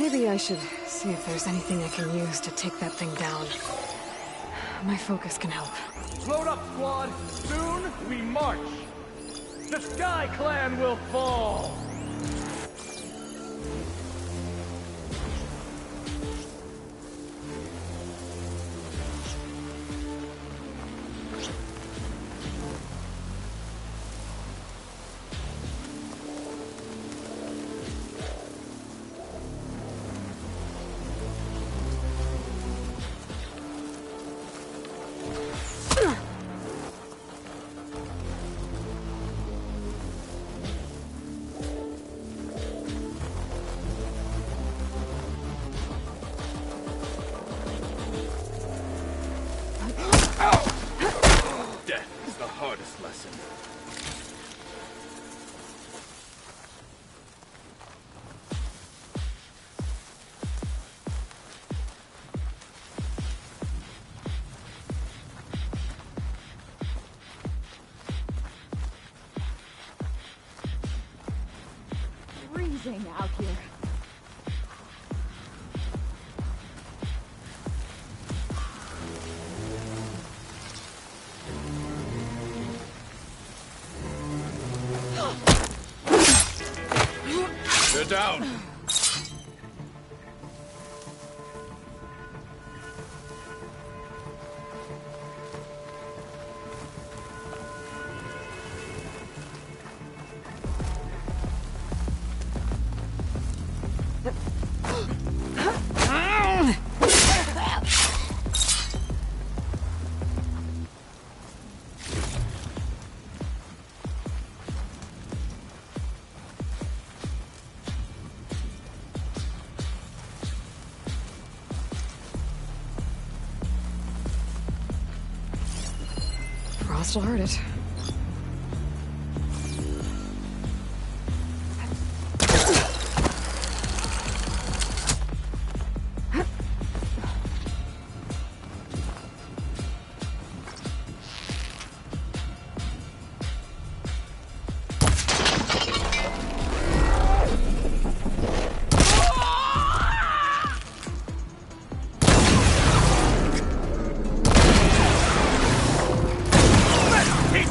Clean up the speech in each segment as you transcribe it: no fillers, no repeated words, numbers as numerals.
Maybe I should see if there's anything I can use to take that thing down. My focus can help. Load up, squad! Soon we march! The Sky Clan will fall! Death is the hardest lesson. Freezing out here. They're down. Frost will hurt it. He's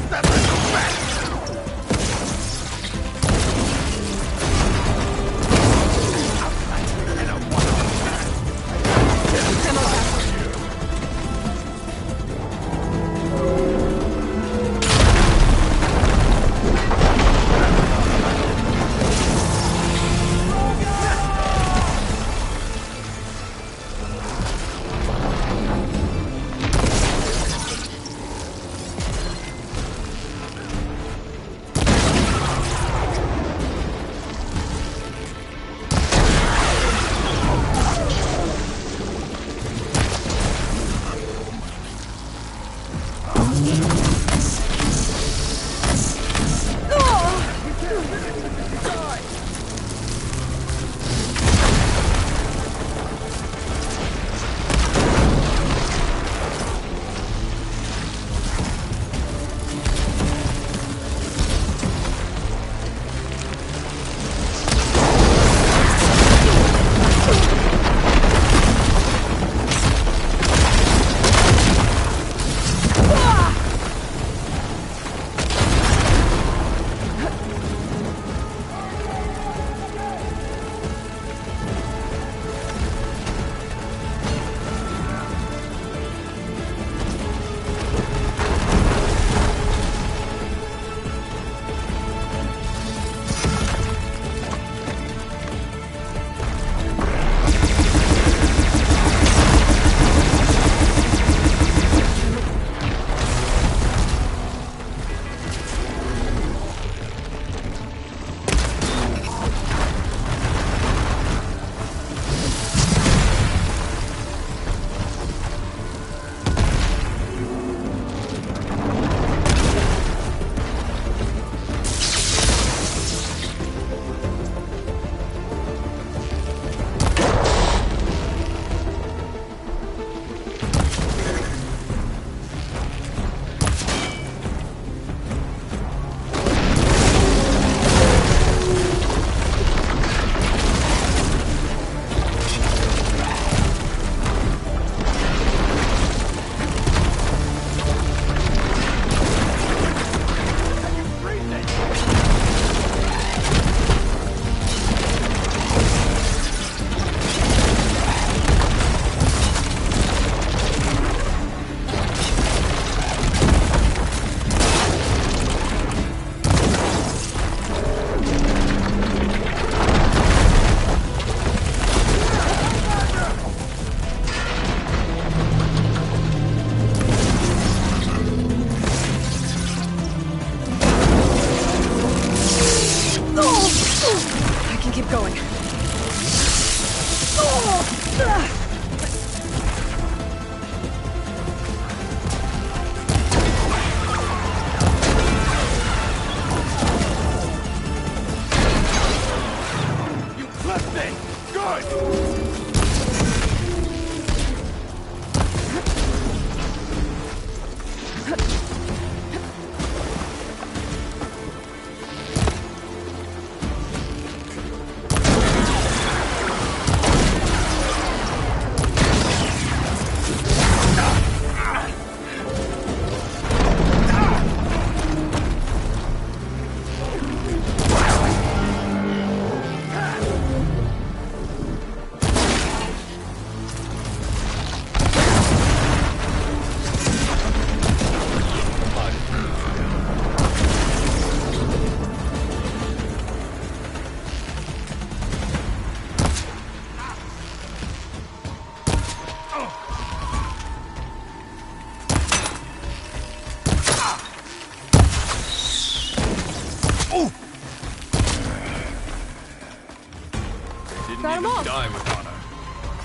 Die with honor.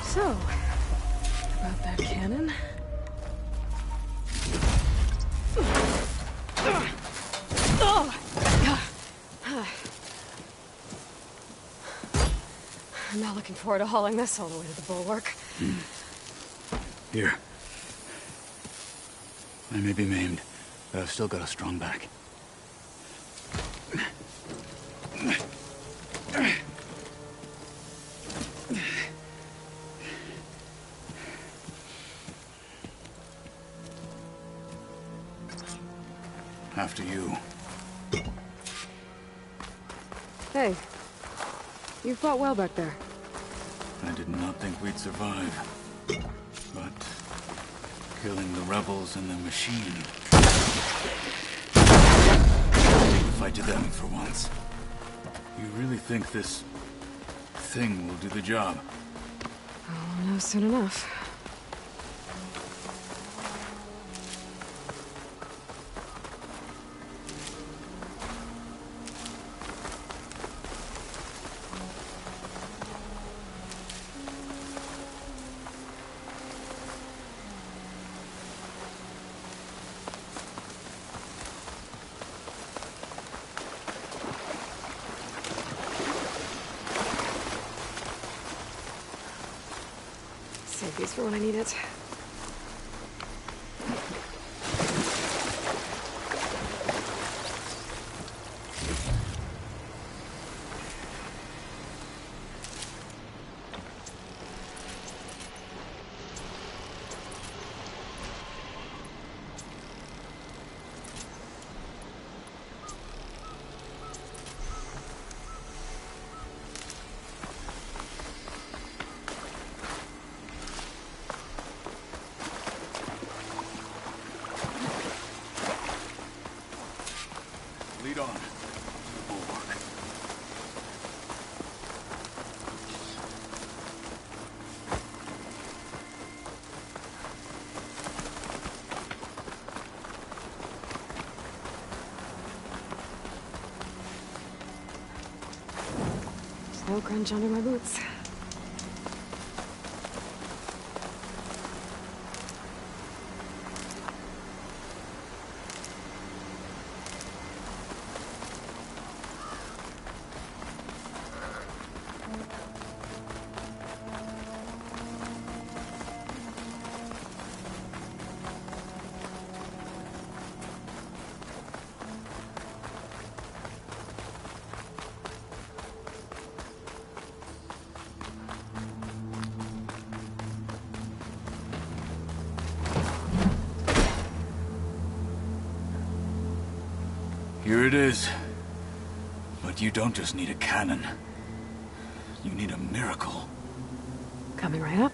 So, about that cannon? I'm not looking forward to hauling this all the way to the bulwark. Here. I may be maimed, but I've still got a strong back. After you. Hey, you fought well back there. I did not think we'd survive. But killing the rebels and the machine. Take the fight to them for once. You really think this thing will do the job? I'll know soon enough. Save these for when I need it. Lead on. Bulwark. Snow crunch under my boots. Here it is. But you don't just need a cannon. You need a miracle. Coming right up.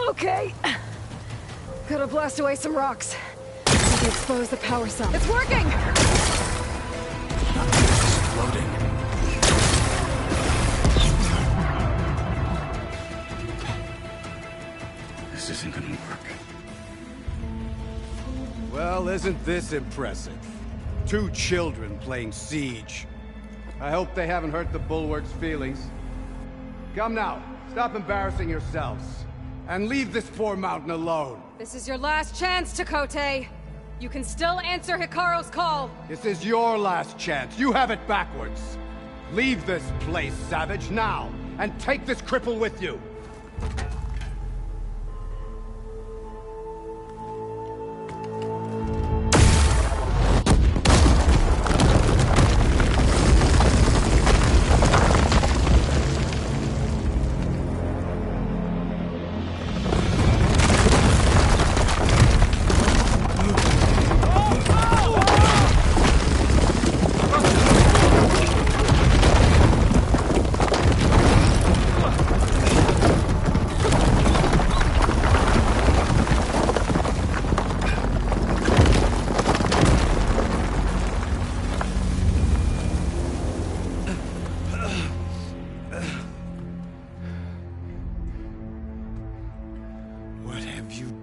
Okay. Gotta blast away some rocks. Maybe expose the power cell. It's working! Exploding. This isn't gonna work. Well, isn't this impressive? 2 children playing siege. I hope they haven't hurt the Bulwark's feelings. Come now, stop embarrassing yourselves. And leave this poor mountain alone. This is your last chance, Chakotay. You can still answer Hikaru's call. This is your last chance. You have it backwards. Leave this place, Savage, now. And take this cripple with you.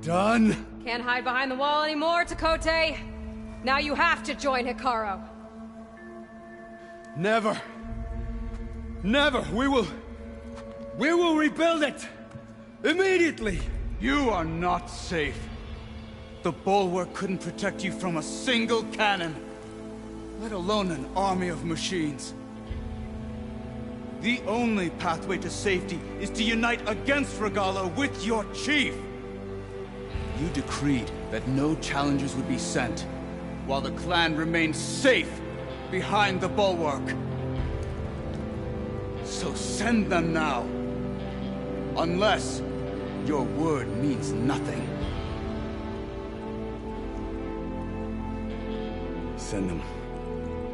Done? Can't hide behind the wall anymore, Chakotay. Now you have to join Hikaru. Never. Never! We will rebuild it! Immediately! You are not safe. The Bulwark couldn't protect you from a single cannon, let alone an army of machines. The only pathway to safety is to unite against Regalla with your chief. You decreed that no challengers would be sent, while the clan remained safe behind the Bulwark. So send them now. Unless your word means nothing. Send them.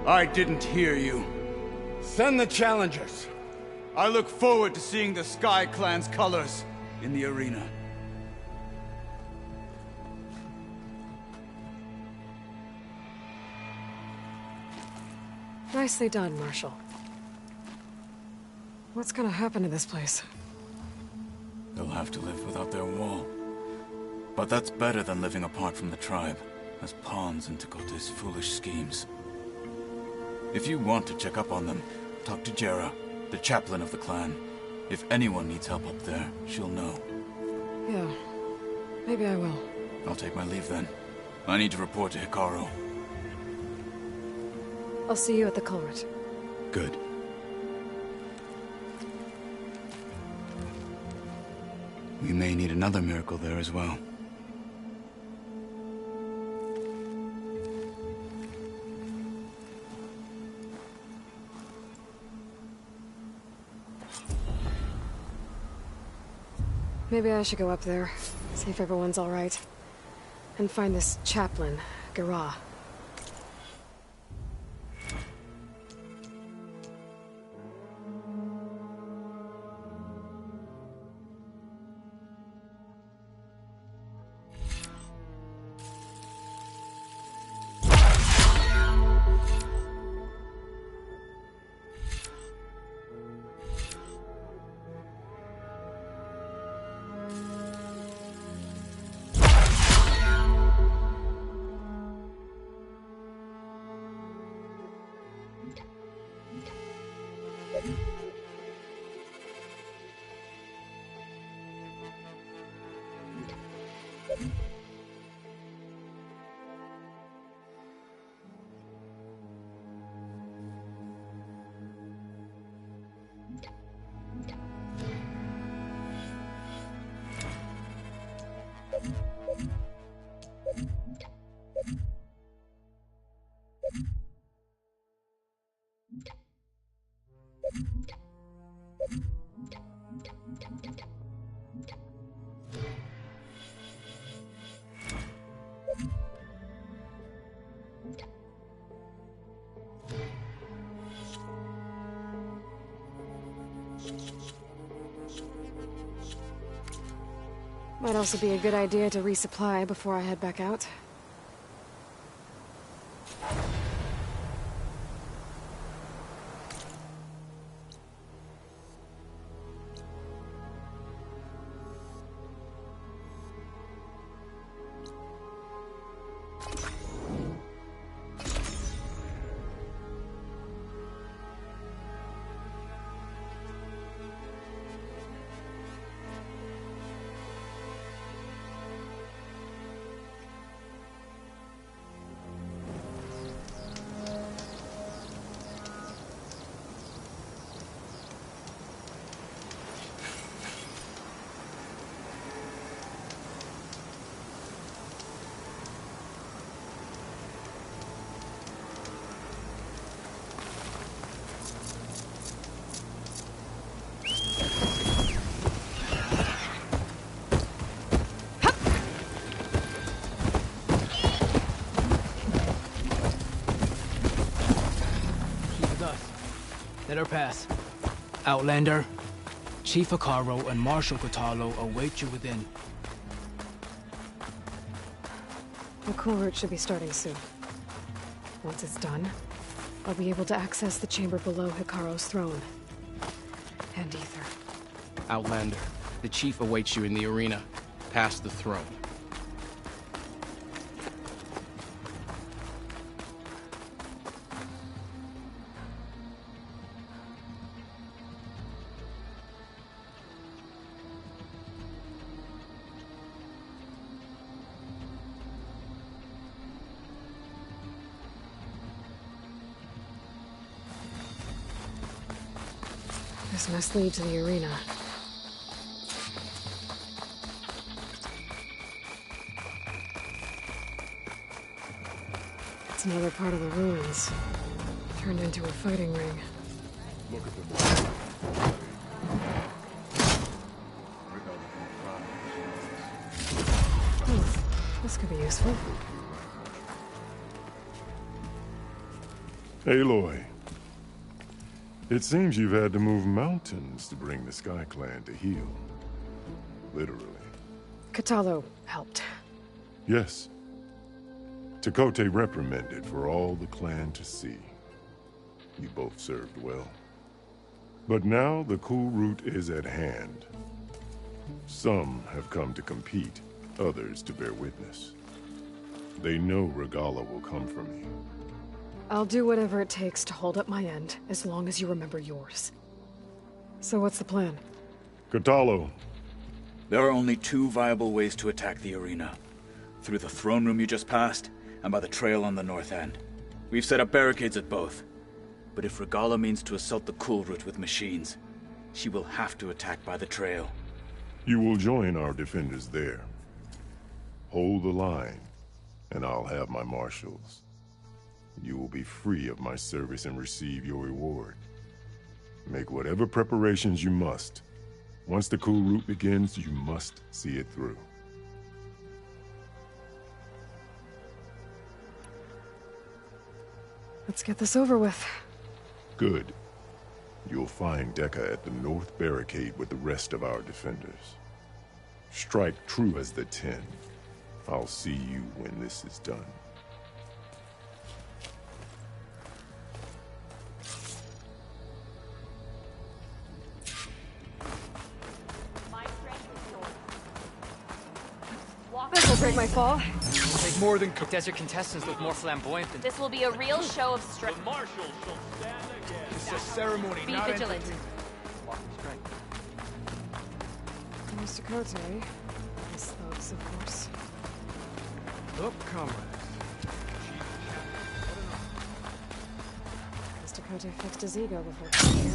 I didn't hear you. Send the challengers! I look forward to seeing the Sky Clan's colors in the arena. Nicely done, Marshal. What's gonna happen to this place? They'll have to live without their wall. But that's better than living apart from the tribe, as pawns in Tekote's foolish schemes. If you want to check up on them, talk to Jera, the chaplain of the clan. If anyone needs help up there, she'll know. Yeah, maybe I will. I'll take my leave then. I need to report to Hekarro. I'll see you at the culvert. Good. We may need another miracle there as well. Maybe I should go up there, see if everyone's all right. And find this chaplain, Garah. Might also be a good idea to resupply before I head back out. Let her pass. Outlander, Chief Hekarro and Marshal Kotallo await you within. The culvert should be starting soon. Once it's done, I'll be able to access the chamber below Hekarro's throne. And Aether. Outlander, the Chief awaits you in the arena, past the throne. This must lead to the arena. It's another part of the ruins. Turned into a fighting ring. Look at them. This could be useful. Aloy. It seems you've had to move mountains to bring the Sky Clan to heel. Literally. Kotallo helped. Yes. Tekotteh reprimanded for all the clan to see. You both served well. But now the cool route is at hand. Some have come to compete, others to bear witness. They know Regalla will come for me. I'll do whatever it takes to hold up my end, as long as you remember yours. So what's the plan? Kotallo. There are only two viable ways to attack the arena. Through the throne room you just passed, and by the trail on the north end. We've set up barricades at both. But if Regalla means to assault the cool route with machines, she will have to attack by the trail. You will join our defenders there. Hold the line, and I'll have my marshals. You will be free of my service and receive your reward. Make whatever preparations you must. Once the cool route begins, you must see it through. Let's get this over with. Good. You'll find Dekka at the north barricade with the rest of our defenders. Strike true as the 10. I'll see you when this is done. This'll break my fall. Take more than desert contestants look more flamboyant than... This will be a real show of strength. Marshals shall stand again. It's a ceremony, Be not vigilant. Mr. Tekotteh. His thugs, of course. Look, comrades. Mr. Tekotteh fixed his ego before coming here.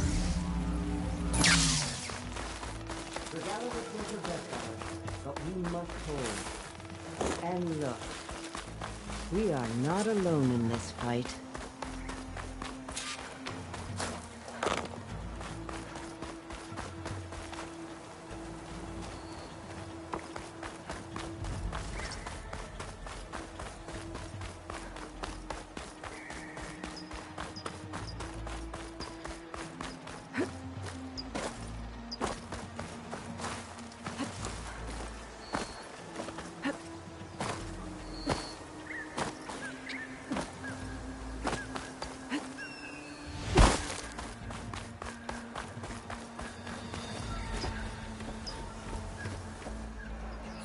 Regalla was with her best hour, but we must hold. And look, we are not alone in this fight.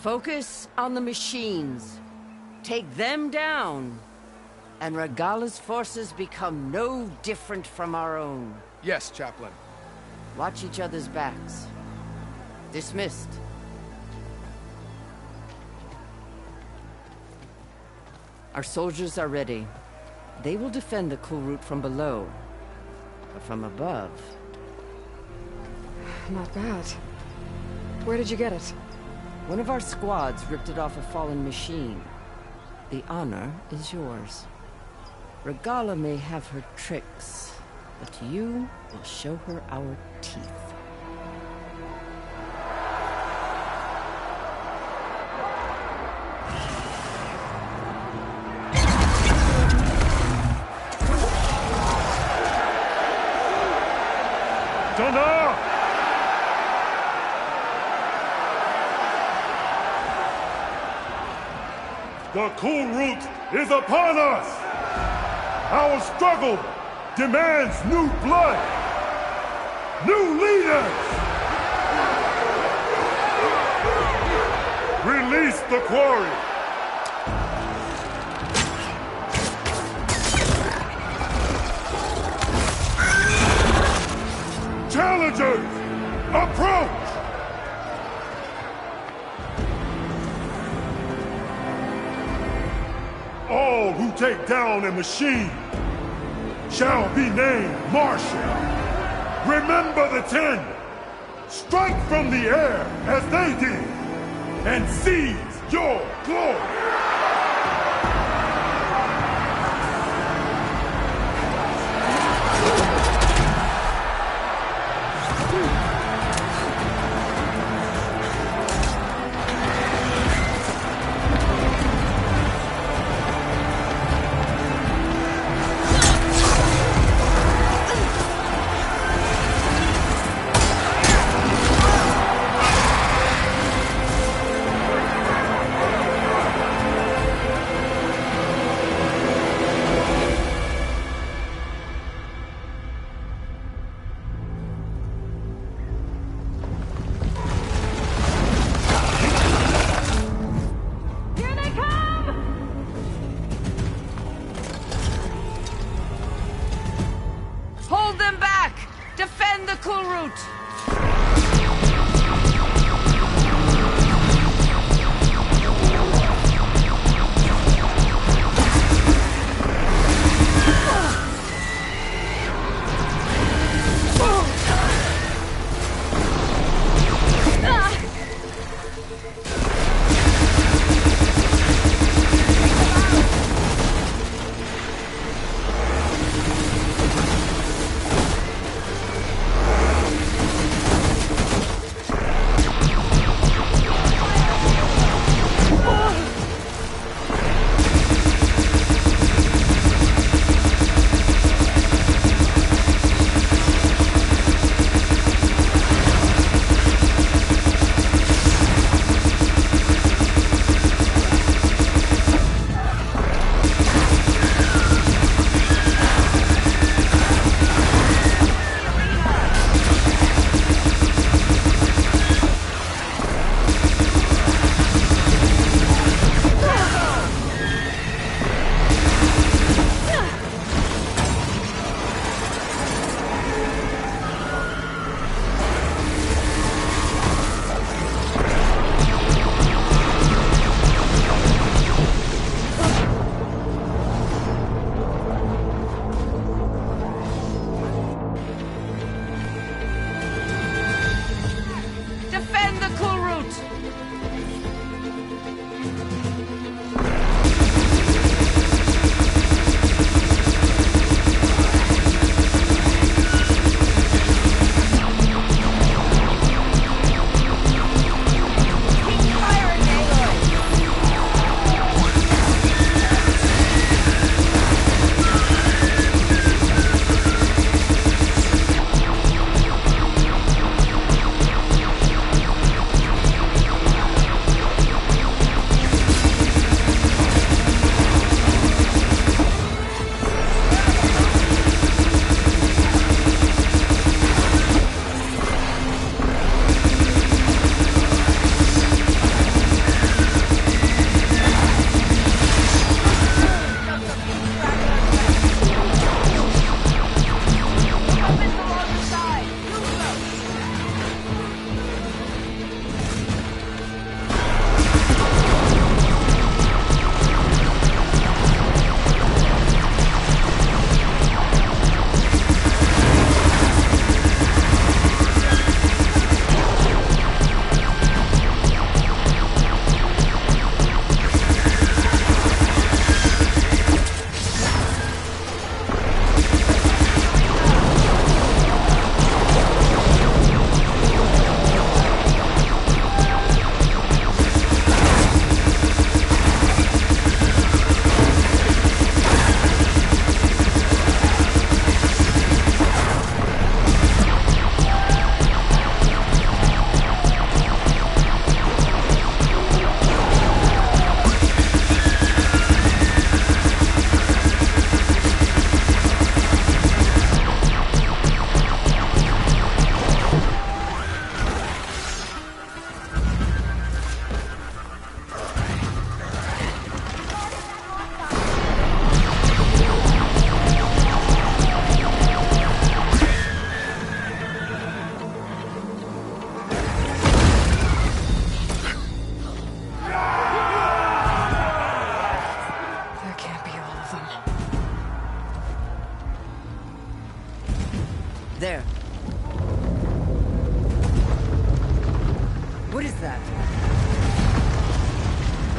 Focus on the machines. Take them down. And Regalla's forces become no different from our own. Yes, Chaplain. Watch each other's backs. Dismissed. Our soldiers are ready. They will defend the cool route from below. But from above... Not bad. Where did you get it? One of our squads ripped it off a fallen machine. The honor is yours. Regalla may have her tricks, but you will show her our teeth. The cool route is upon us! Our struggle demands new blood! New leaders! Release the quarry! Challengers, approach! All who take down a machine shall be named Marshal. Remember the 10! Strike from the air as they did! And seize your glory! Hold them back! Defend the Kulrut!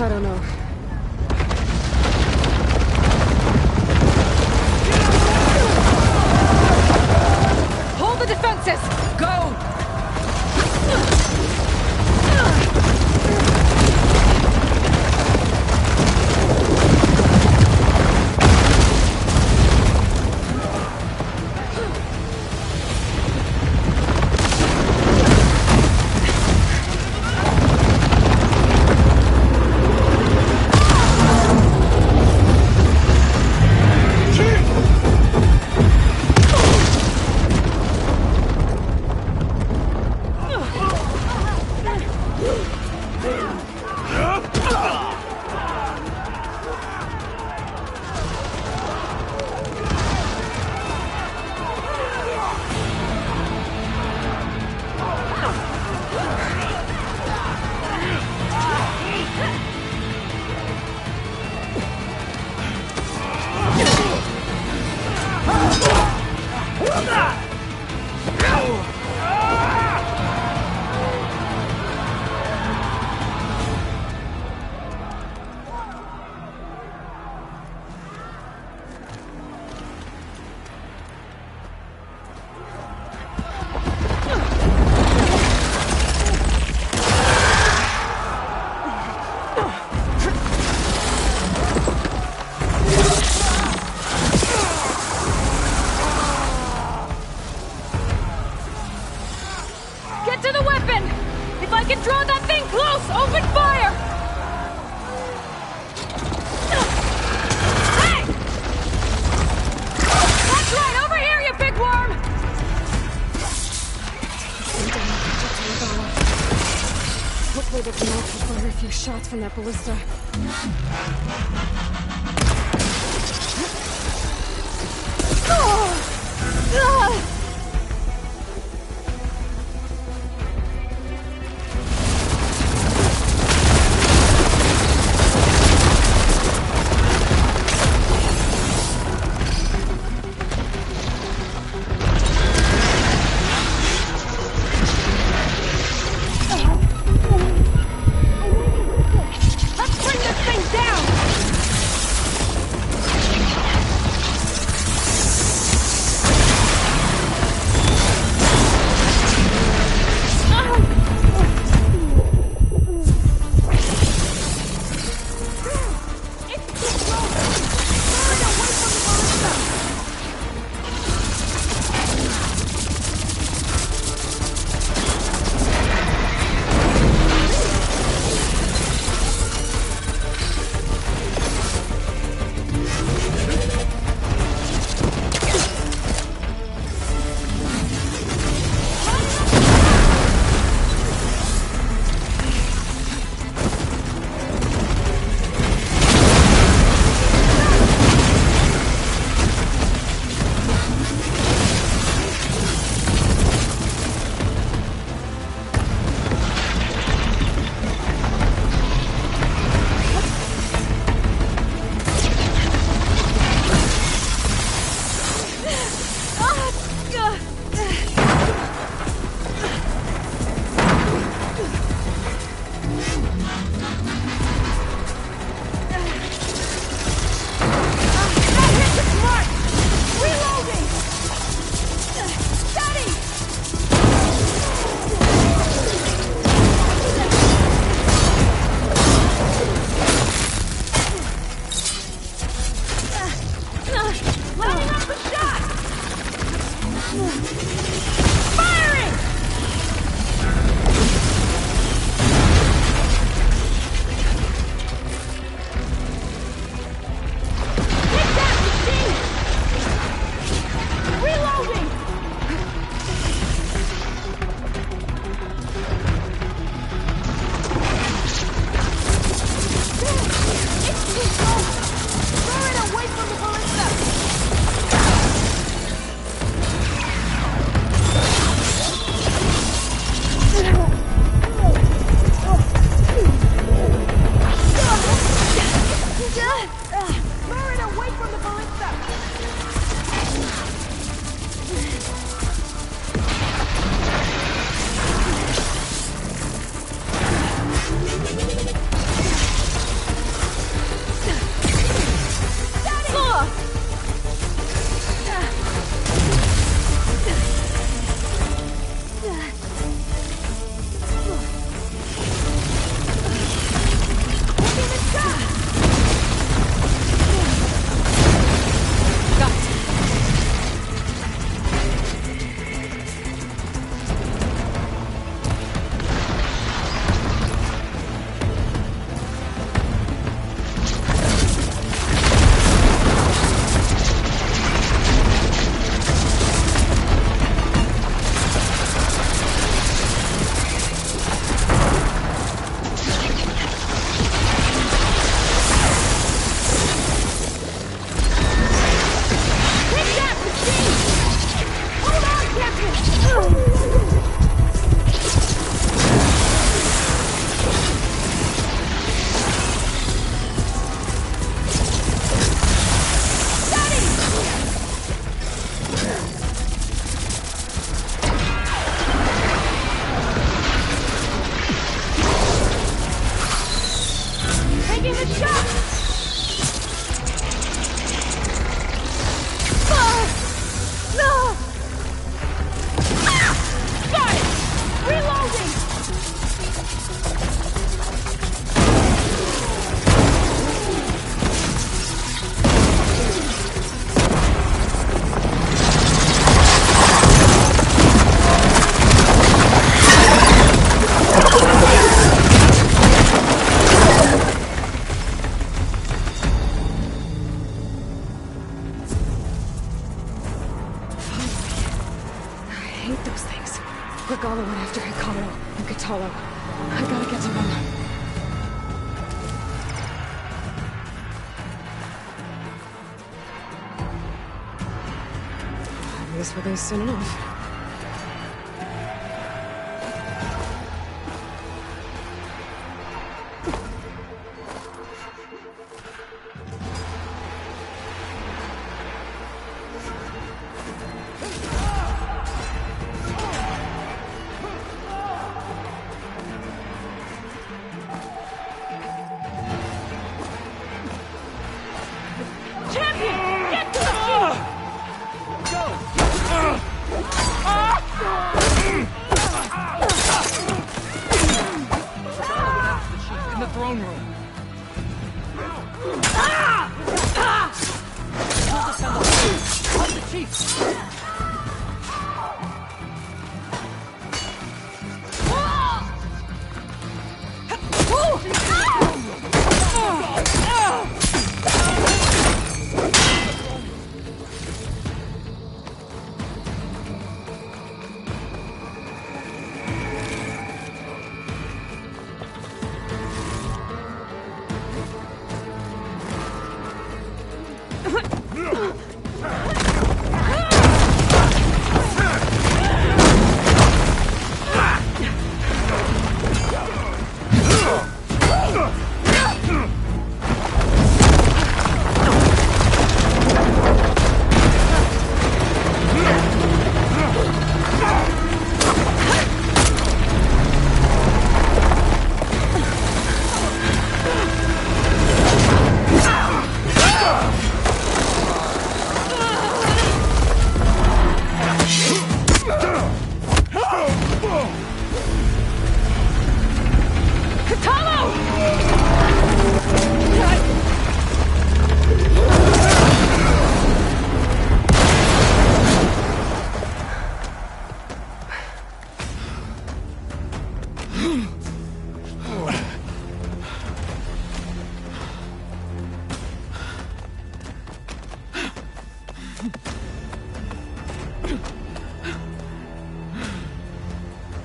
I don't know. Hold the defenses! Go! Hopefully they can also fire a few shots from that ballista. this release soon enough. In the throne room. The chief.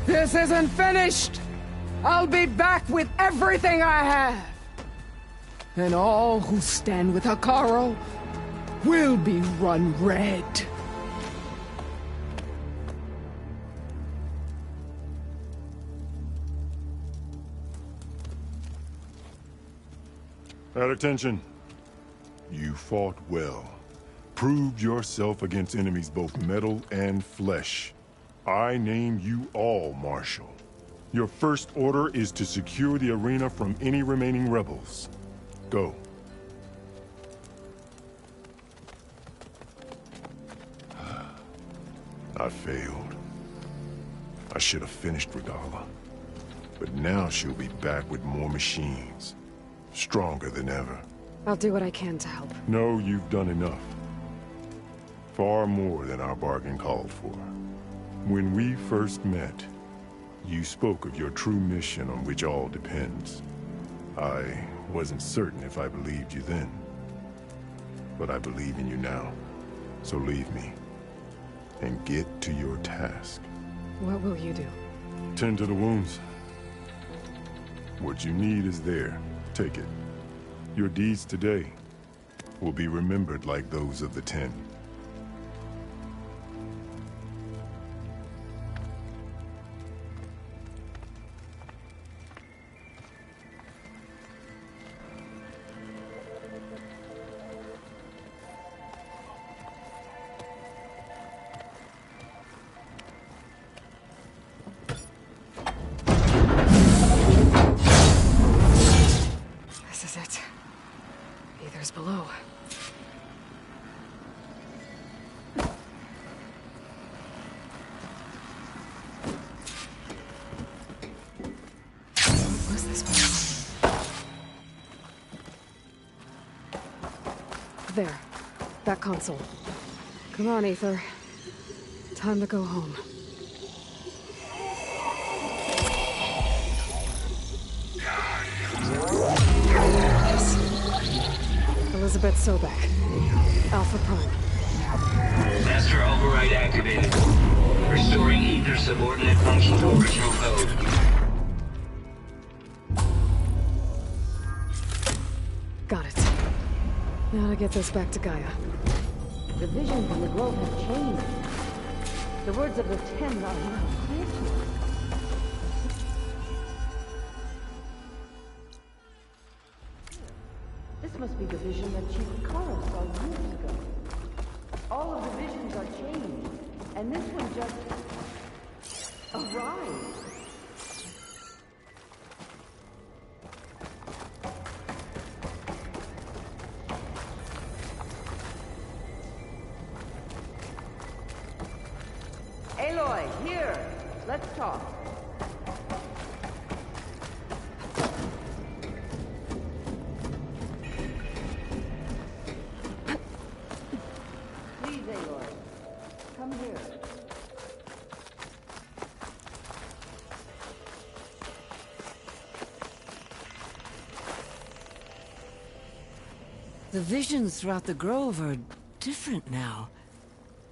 This isn't finished! I'll be back with everything I have! And all who stand with Hekarro will be run red. At attention. You fought well. Proved yourself against enemies both metal and flesh. I name you all Marshal. Your first order is to secure the arena from any remaining rebels. Go. I failed. I should have finished Regalla. But now she'll be back with more machines. Stronger than ever. I'll do what I can to help. No, you've done enough. Far more than our bargain called for. When we first met, you spoke of your true mission on which all depends. I wasn't certain if I believed you then. But I believe in you now. So leave me. And get to your task. What will you do? Tend to the wounds. What you need is there. Take it. Your deeds today will be remembered like those of the 10. Below. What was this place? There. That console. Come on, Aether. Time to go home. Elizabeth Sobek. Alpha Prime. Master override activated. Restoring Aether subordinate function to original code. Got it. Now to get this back to Gaia. The vision from the globe has changed. The words of the Ten are now clear to us. This must be the vision that Chief Kara saw years ago. All of the visions are changed, and this one just arrived. Aloy, here. Let's talk. Please, Aloy. Come here. The visions throughout the grove are different now.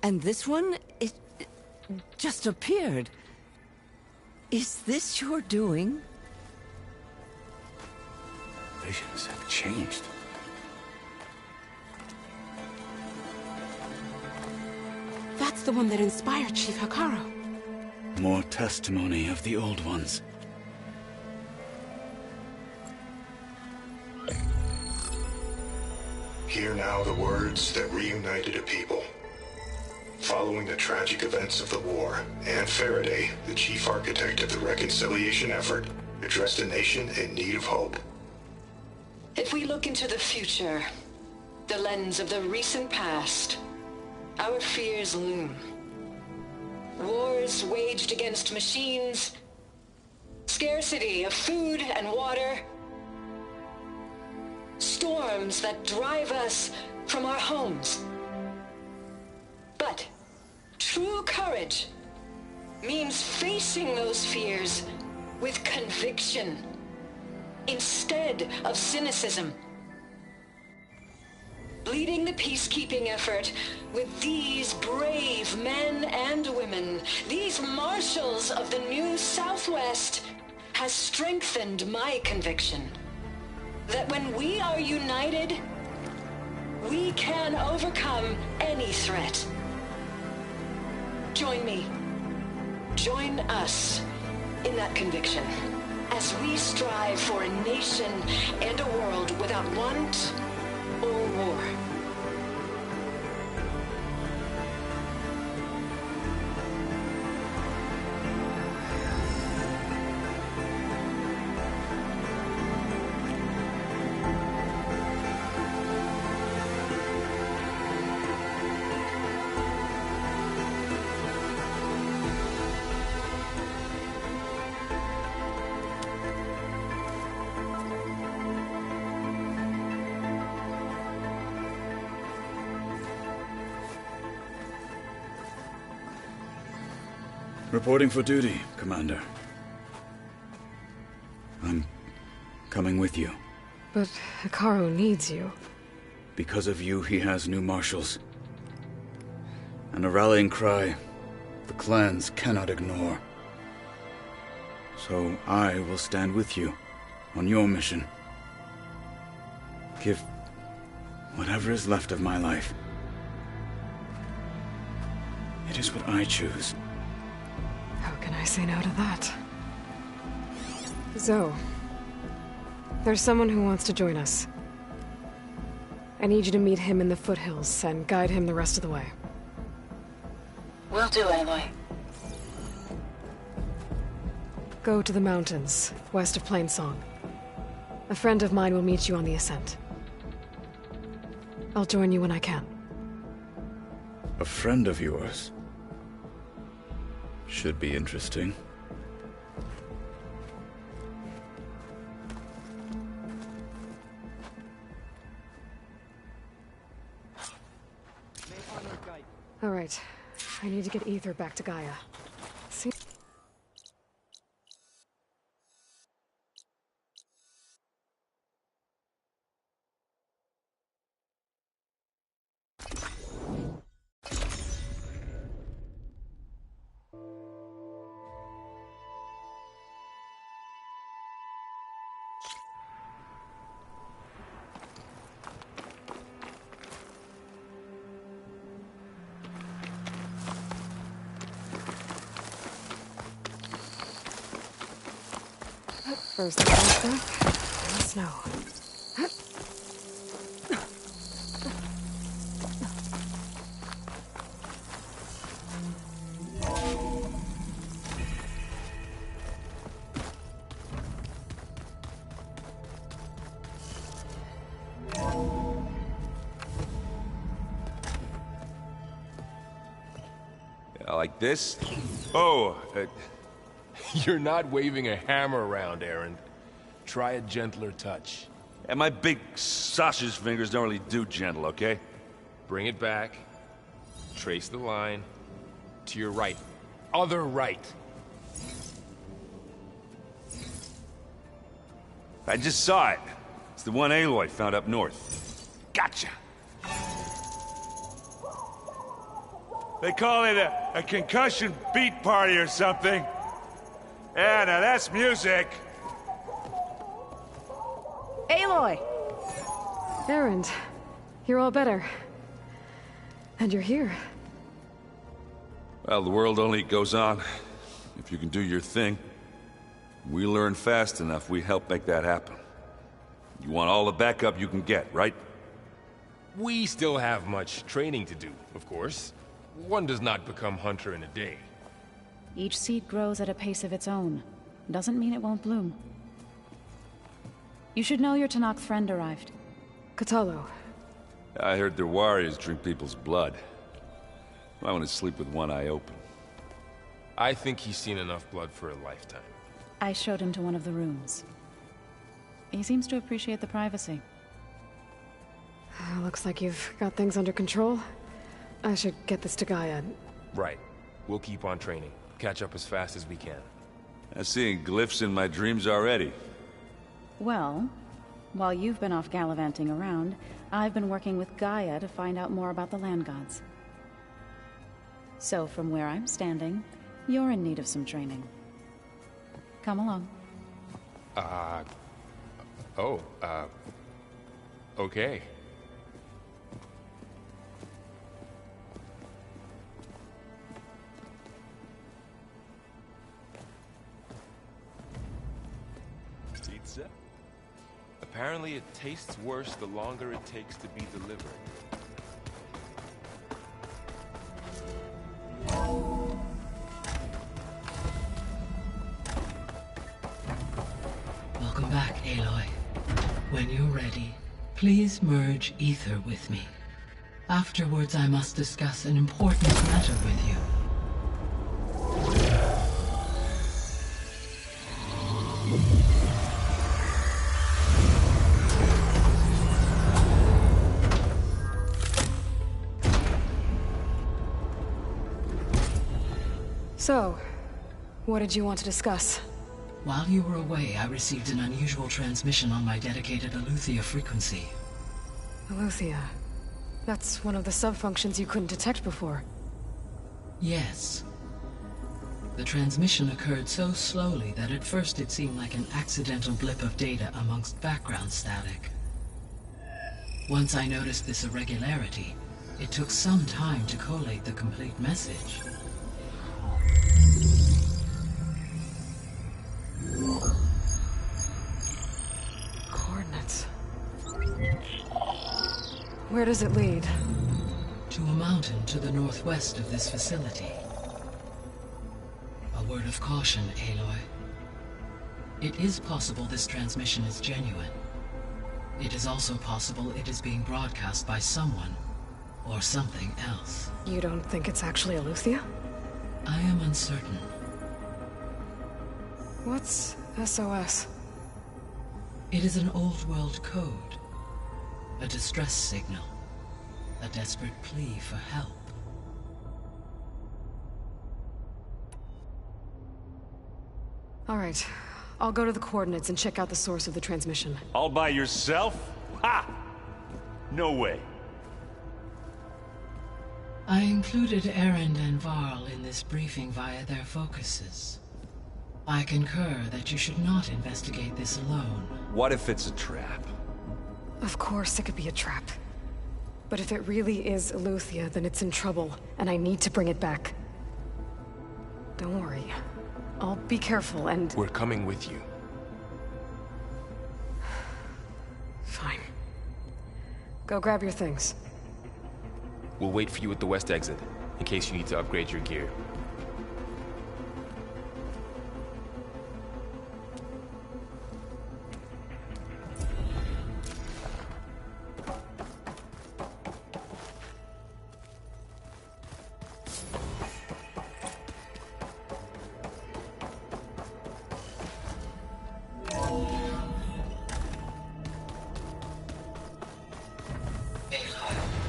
And this one, it just appeared. Is this your doing? Visions have changed. That's the one that inspired Chief Hekarro. More testimony of the old ones. Hear now the words that reunited a people. Following the tragic events of the war, Anne Faraday, the chief architect of the reconciliation effort, addressed a nation in need of hope. If we look into the future, the lens of the recent past, our fears loom. Wars waged against machines, scarcity of food and water, storms that drive us from our homes. But true courage means facing those fears with conviction instead of cynicism. Leading the peacekeeping effort with these brave men and women, these marshals of the new Southwest, has strengthened my conviction that when we are united, we can overcome any threat. Join me. Join us in that conviction as we strive for a nation and a world without want or war. Reporting for duty, Commander. I'm coming with you. But Hekarro needs you. Because of you, he has new marshals. And a rallying cry the clans cannot ignore. So I will stand with you on your mission. Give whatever is left of my life. It is what I choose. How can I say no to that? Zoe, there's someone who wants to join us. I need you to meet him in the foothills and guide him the rest of the way. Will do, Aloy. Go to the mountains, west of Plainsong. A friend of mine will meet you on the ascent. I'll join you when I can. A friend of yours? Should be interesting. All right. I need to get Ether back to Gaia. See? First the ice stuff, then the snow. Like this? Oh, You're not waving a hammer around, Erend. Try a gentler touch. and my big sausage fingers don't really do gentle, okay? Bring it back. Trace the line. To your right. Other right. I just saw it. It's the one Aloy found up north. Gotcha! They call it a concussion beat party or something. Yeah, now that's music. Aloy! Erend, you're all better. And you're here. Well, the world only goes on if you can do your thing. We learn fast enough, we help make that happen. You want all the backup you can get, right? We still have much training to do, of course. One does not become hunter in a day. Each seed grows at a pace of its own. Doesn't mean it won't bloom. You should know your Tenakth friend arrived. Kotallo. I heard their warriors drink people's blood. I want to sleep with one eye open. I think he's seen enough blood for a lifetime. I showed him to one of the rooms. He seems to appreciate the privacy. Looks like you've got things under control. I should get this to Gaia. Right. We'll keep on training. Catch up as fast as we can. I'm seeing glyphs in my dreams already. Well, while you've been off gallivanting around, I've been working with Gaia to find out more about the land gods. So from where I'm standing, you're in need of some training. Come along. Okay. Pizza? Apparently it tastes worse the longer it takes to be delivered. Welcome back, Aloy. When you're ready, please merge ether with me. Afterwards, I must discuss an important matter with you. So, what did you want to discuss? While you were away, I received an unusual transmission on my dedicated Eleuthia frequency. Eleuthia. That's one of the sub-functions you couldn't detect before. Yes. The transmission occurred so slowly that at first it seemed like an accidental blip of data amongst background static. Once I noticed this irregularity, it took some time to collate the complete message. Coordinates. Where does it lead? To a mountain to the northwest of this facility. A word of caution, Aloy. It is possible this transmission is genuine. It is also possible it is being broadcast by someone, or something else. You don't think it's actually Eleuthia? I am uncertain. What's SOS? It is an old-world code. A distress signal. A desperate plea for help. All right. I'll go to the coordinates and check out the source of the transmission. All by yourself? Ha! No way. I included Erend and Varl in this briefing via their focuses. I concur that you should not investigate this alone. What if it's a trap? Of course it could be a trap. But if it really is Eleuthia, then it's in trouble, and I need to bring it back. Don't worry. I'll be careful and... We're coming with you. Go grab your things. We'll wait for you at the west exit, in case you need to upgrade your gear.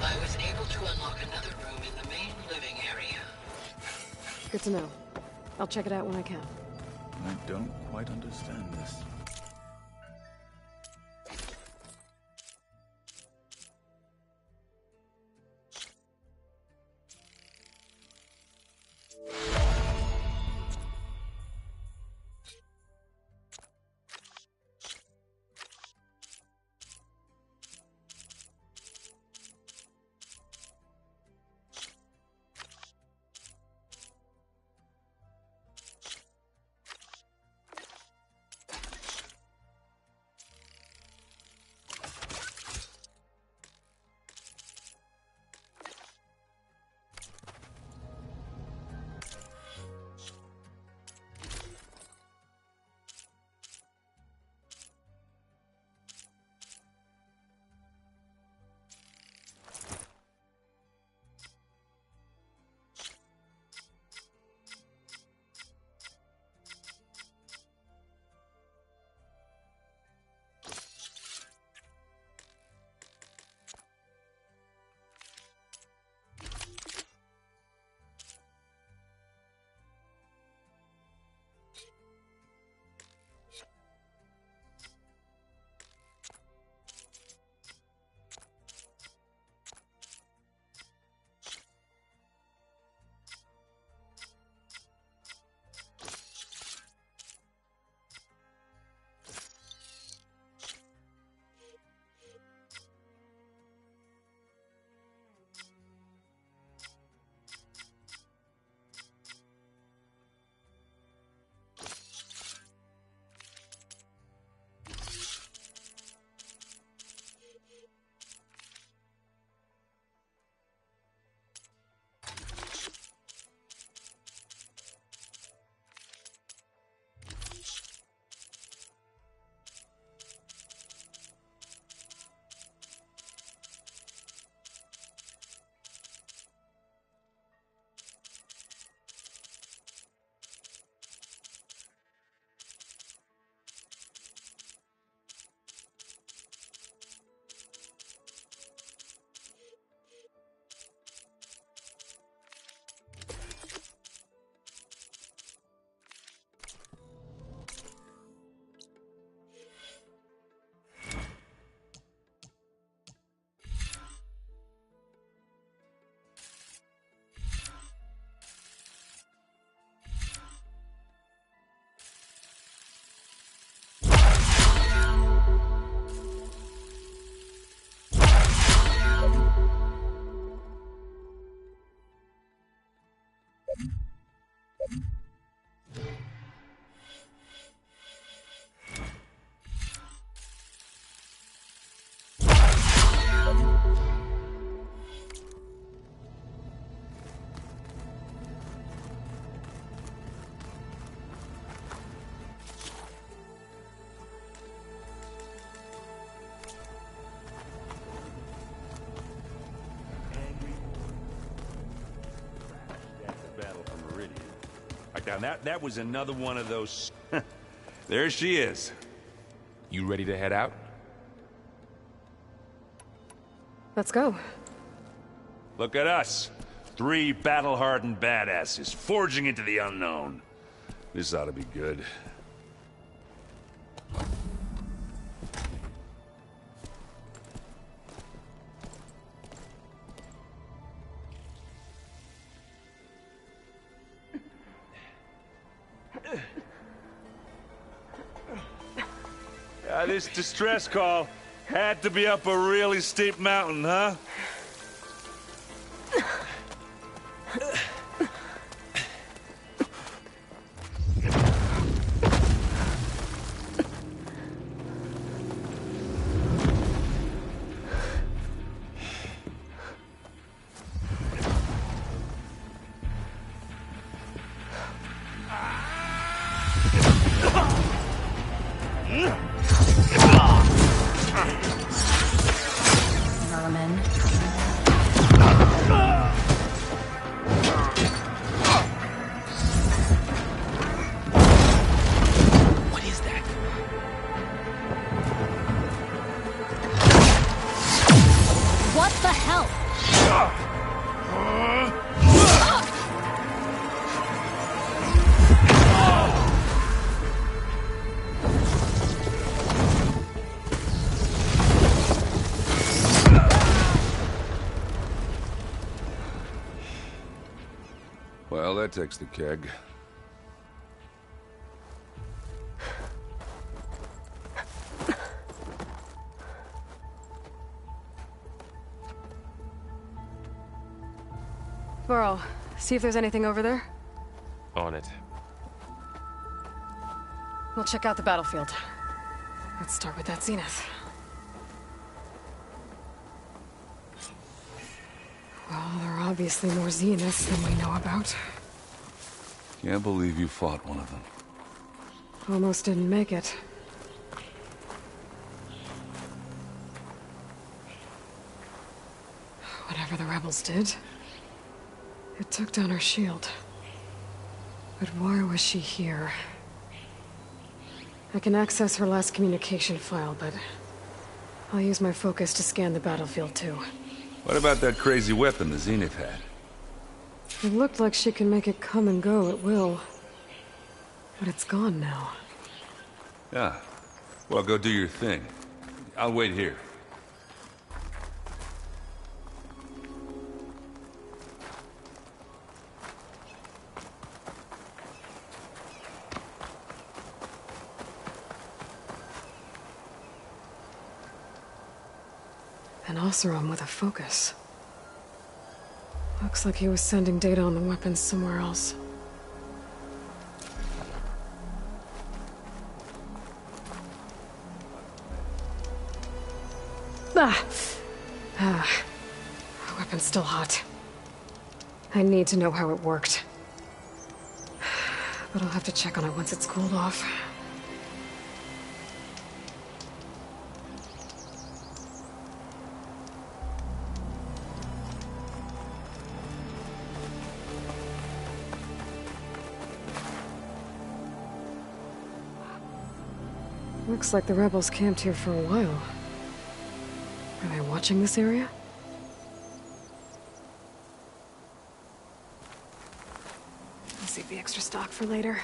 I was able to unlock another room in the main living area. Good to know. I'll check it out when I can. I don't quite understand this. Now that was another one of those... There she is. You ready to head out? Let's go. Look at us. 3 battle-hardened badasses forging into the unknown. This ought to be good. This distress call had to be up a really steep mountain, huh? vermin. What is that? What the hell? Well, that takes the keg. Varl, see if there's anything over there. On it. We'll check out the battlefield. Let's start with that Zenith. Well, there are obviously more Zeniths than we know about. Can't believe you fought one of them. Almost didn't make it. Whatever the rebels did, it took down her shield. But why was she here? I can access her last communication file, but I'll use my focus to scan the battlefield too. What about that crazy weapon the Zenith had? It looked like she can make it come and go at will. But it's gone now. Yeah. Well, go do your thing. I'll wait here. An Oseram with a focus. Looks like he was sending data on the weapons somewhere else. The weapon's still hot. I need to know how it worked. But I'll have to check on it once it's cooled off. Looks like the rebels camped here for a while. Are they watching this area? I'll save the extra stock for later.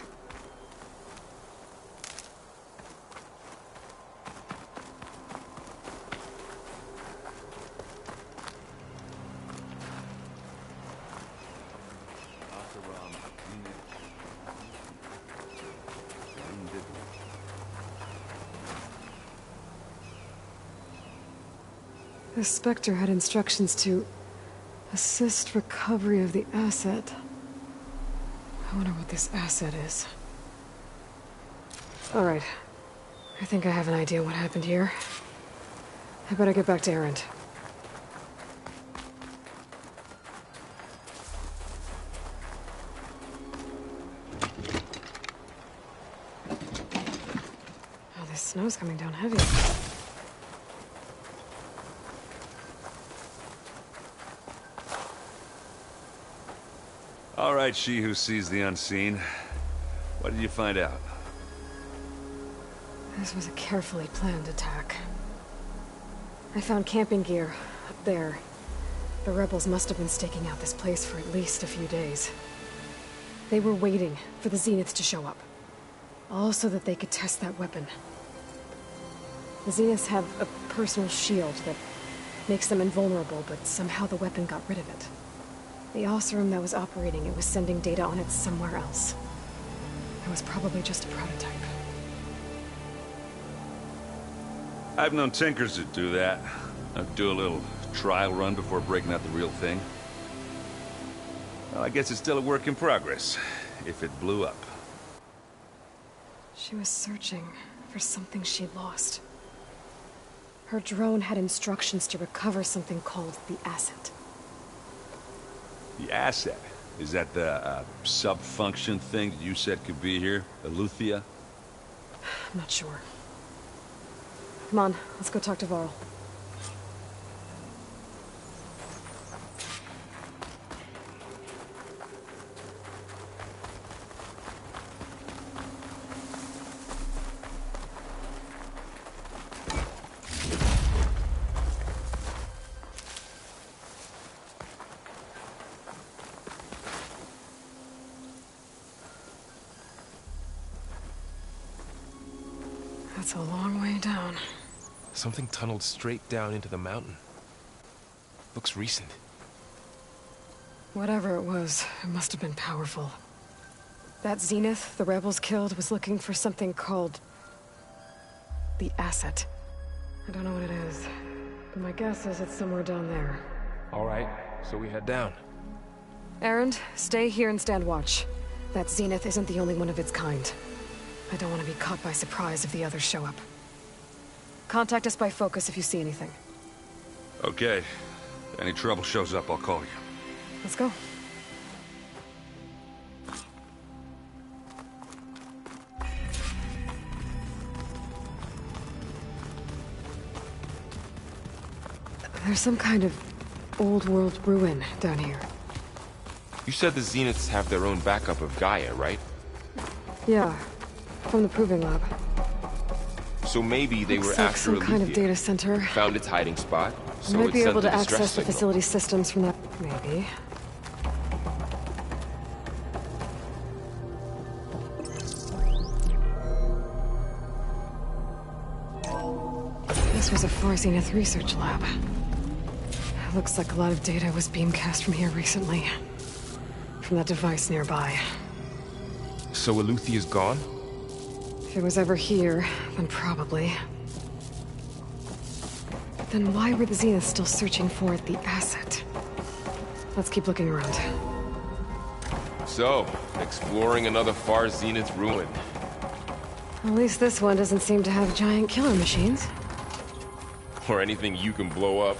The Spectre had instructions to assist recovery of the asset. I wonder what this asset is. All right. I think I have an idea what happened here. I better get back to Erend. Oh, this snow's coming down heavy. All right, she who sees the unseen. What did you find out? This was a carefully planned attack. I found camping gear up there. The rebels must have been staking out this place for at least a few days. They were waiting for the Zeniths to show up. All so that they could test that weapon. The Zeniths have a personal shield that makes them invulnerable, but somehow the weapon got rid of it. The Oseram that was operating it was sending data on it somewhere else. It was probably just a prototype. I've known tinkers that do that. I'd do a little trial run before breaking out the real thing. Well, I guess it's still a work in progress, if it blew up. She was searching for something she lost. Her drone had instructions to recover something called the Asset. The Asset? Is that the sub-function thing that you said could be here? Eleuthia? I'm not sure. Come on, let's go talk to Varl. It's a long way down. Something tunneled straight down into the mountain. Looks recent. Whatever it was, it must have been powerful. That Zenith the rebels killed was looking for something called... the Asset. I don't know what it is, but my guess is it's somewhere down there. All right, so we head down. Erend, stay here and stand watch. That Zenith isn't the only one of its kind. I don't want to be caught by surprise if the others show up. Contact us by focus if you see anything. Okay. If any trouble shows up, I'll call you. Let's go. There's some kind of old-world ruin down here. You said the Zeniths have their own backup of Gaia, right? Yeah, from the Proving Lab. So maybe they were Looks like after some kind of Aletheia. data center. Found its hiding spot, so Might it be sent able the to distress access the signal. facility systems from that... maybe. This was a Far Zenith research lab. Looks like a lot of data was beamcast from here recently. From that device nearby. So Eleutheia's gone? If it was ever here, then probably. Then why were the Zeniths still searching for the asset? Let's keep looking around. So, exploring another Far Zenith ruin. At least this one doesn't seem to have giant killer machines. Or anything you can blow up.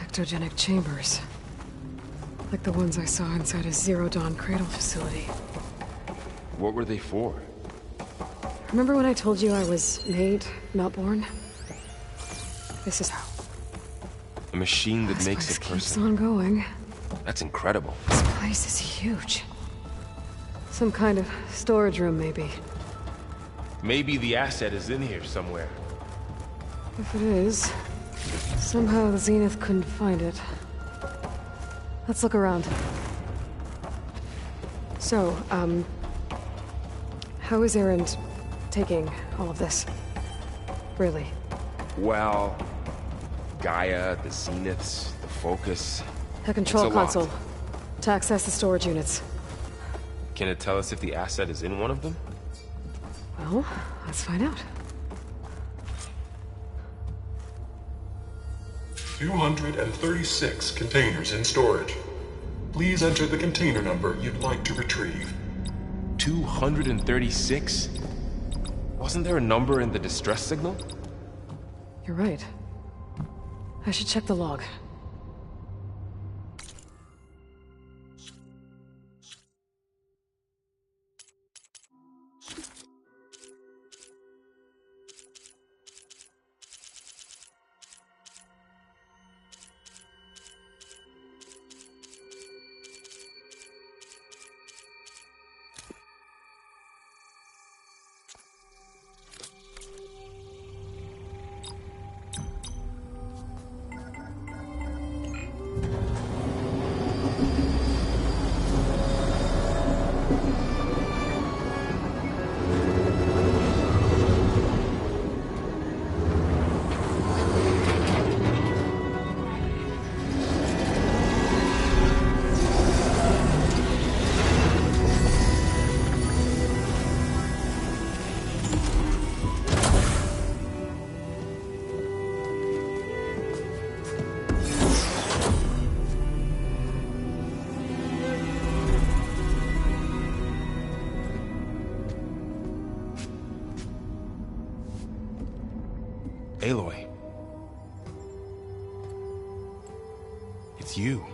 Ectogenic chambers. Like the ones I saw inside a Zero Dawn cradle facility. What were they for? Remember when I told you I was made, not born? This is how. A machine that This makes place a keeps person. on going. That's incredible. This place is huge. Some kind of storage room, maybe. Maybe the asset is in here somewhere. If it is, somehow the Zenith couldn't find it. Let's look around. So, how is Erend taking all of this? Really? Well, Gaia, the Zeniths, the Focus. A control It's a lot. console. To access the storage units. Can it tell us if the asset is in one of them? Well, let's find out. 236 containers in storage. Please enter the container number you'd like to retrieve. 236? Wasn't there a number in the distress signal? You're right. I should check the log. Aloy. It's you.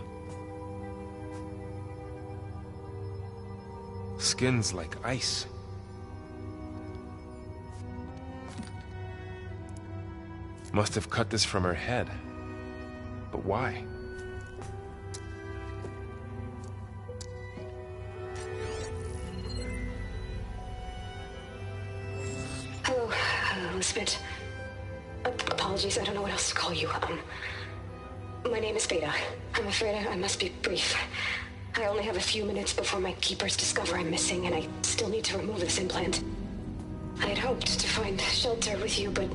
Skin's like ice. Must have cut this from her head. But why? Alan Smith. Apologies, I don't know what else to call you. My name is Beta. I'm afraid I must be brief. I only have a few minutes before my keepers discover I'm missing, and I still need to remove this implant. I had hoped to find shelter with you, but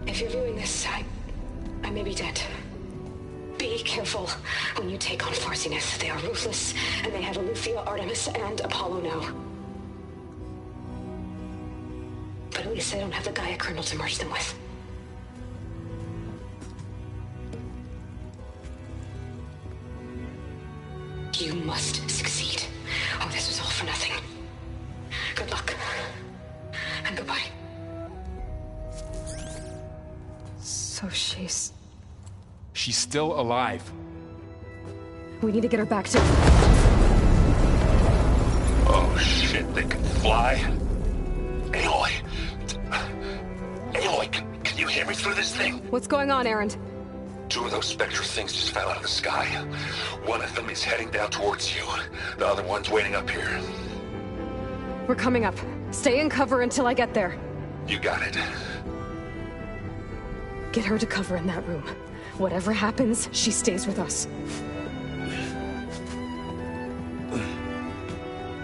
if you're viewing this, I may be dead. Be careful when you take on Far Zenith. They are ruthless, and they have Eleuthia, Artemis, and Apollo now. But at least I don't have the Gaia kernel to merge them with. You must succeed. Oh, this was all for nothing. Good luck. And goodbye. So she's... She's still alive. We need to get her back to... Oh shit, they can fly? Aloy! Aloy, can you hear me through this thing? What's going on, Erend? 2 of those Spectre things just fell out of the sky. One of them is heading down towards you. The other one's waiting up here. We're coming up. Stay in cover until I get there. You got it. Get her to cover in that room. Whatever happens, she stays with us.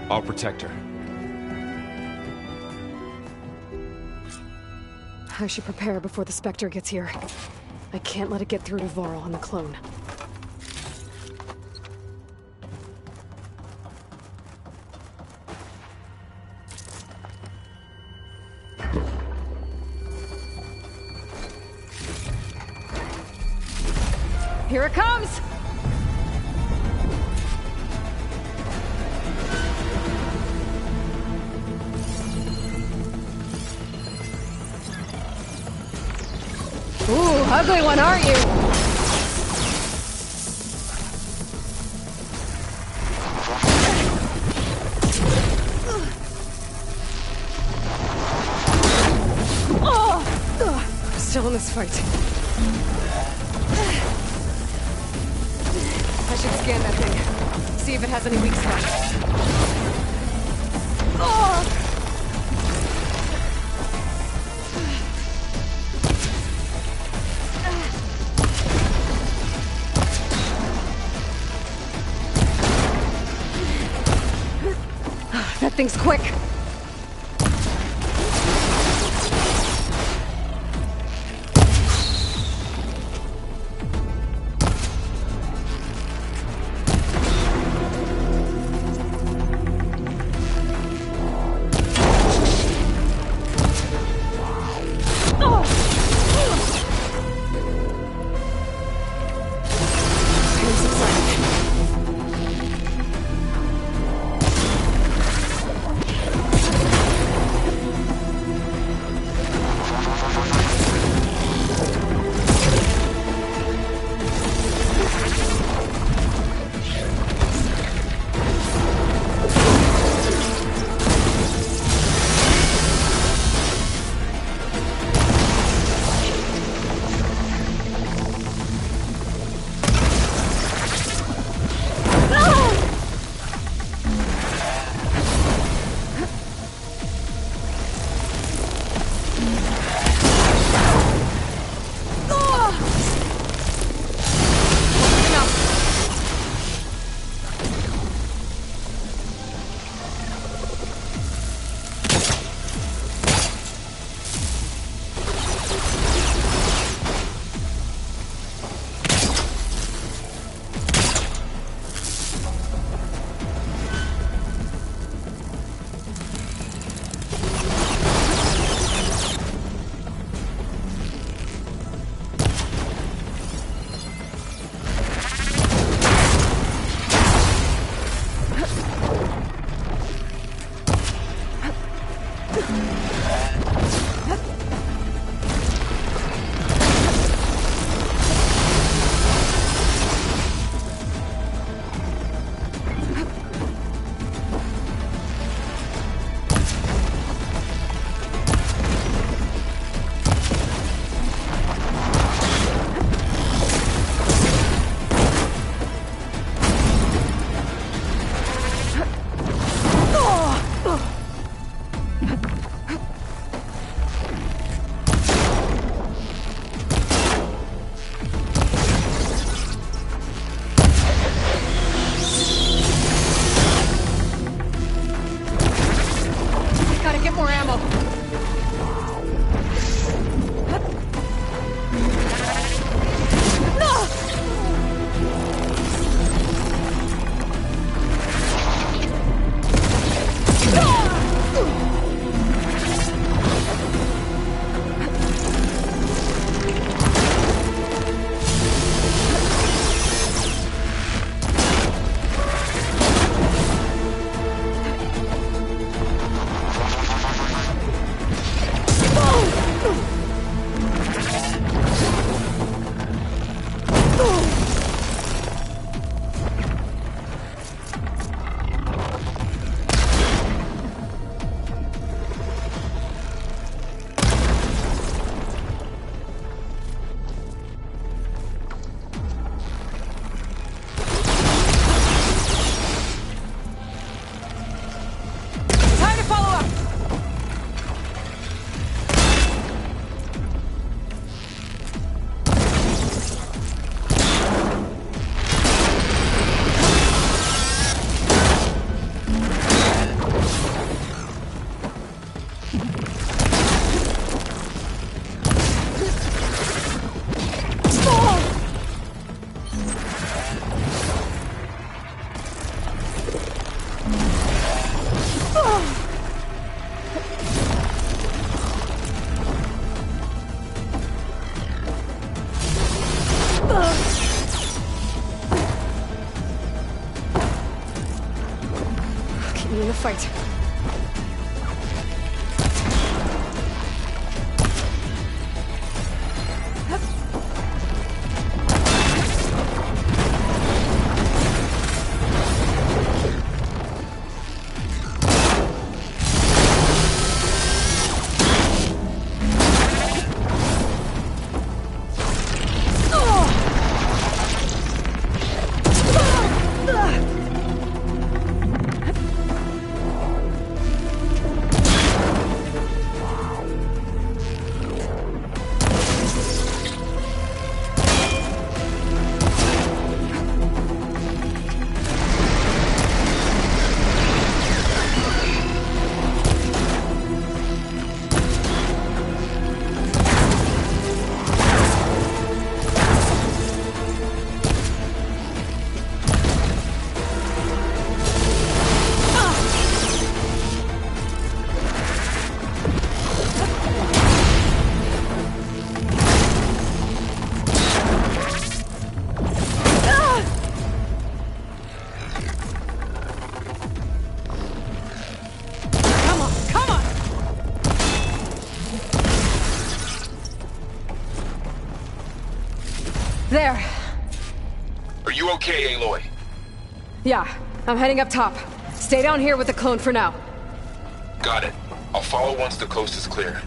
I'll protect her. I should prepare before the Spectre gets here. I can't let it get through to Varl and the clone. Here it comes! Ooh, ugly one, aren't you? Still in this fight. I should scan that thing. See if it has any weak spots. That thing's quick. Keep me in the fight. There. Are you okay, Aloy? Yeah, I'm heading up top. Stay down here with the clone for now. Got it. I'll follow once the coast is clear.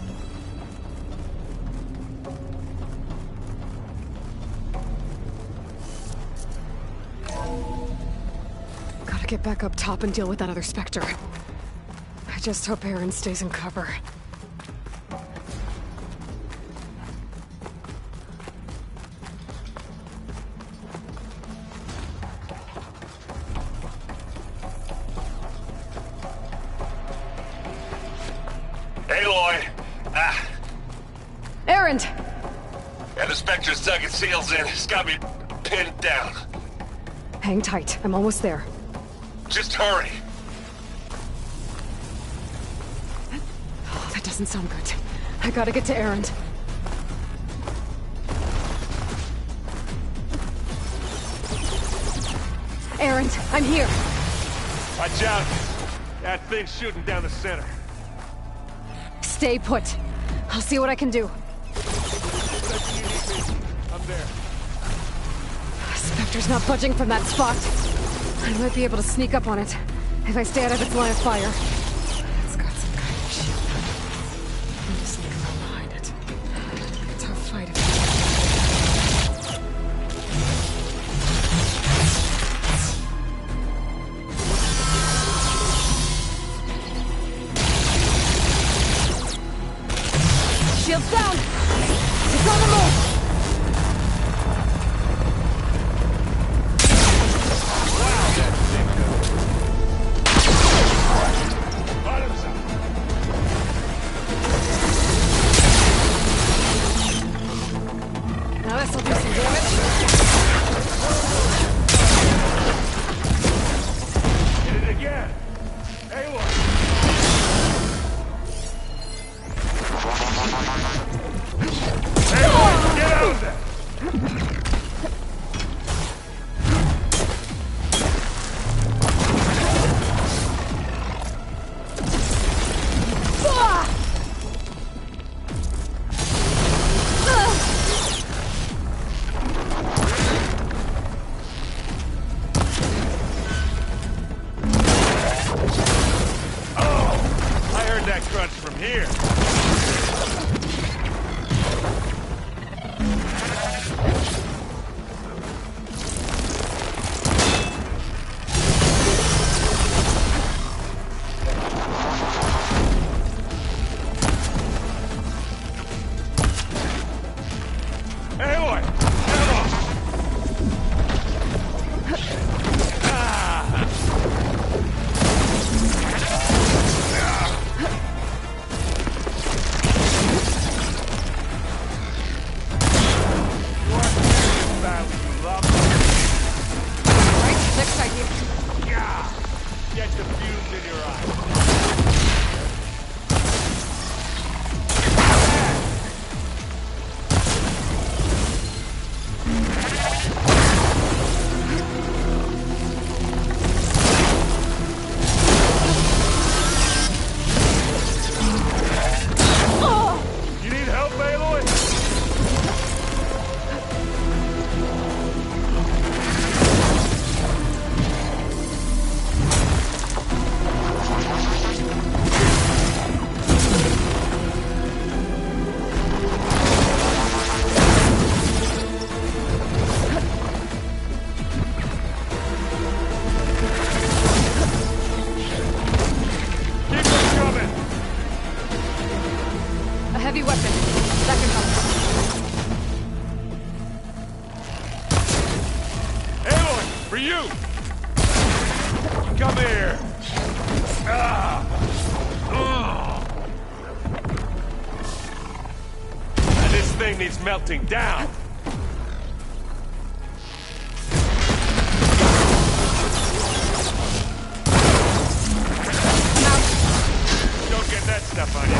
Gotta get back up top and deal with that other Spectre. I just hope Aaron stays in cover. Aloy! Ah! Erend! Yeah, the Spectre's dug its heels in. It's got me pinned down. Hang tight. I'm almost there. Just hurry. Oh, that doesn't sound good. I gotta get to Erend. Erend, I'm here. Watch out. That thing's shooting down the center. Stay put. I'll see what I can do. I'm there. Spectre's not budging from that spot. I might be able to sneak up on it if I stay out of its line of fire. It's got some kind of shield. I'm just sneak around behind it. It's a tough fight if Shields down! It's on the move! here. Melting down. Don't get that stuff on you.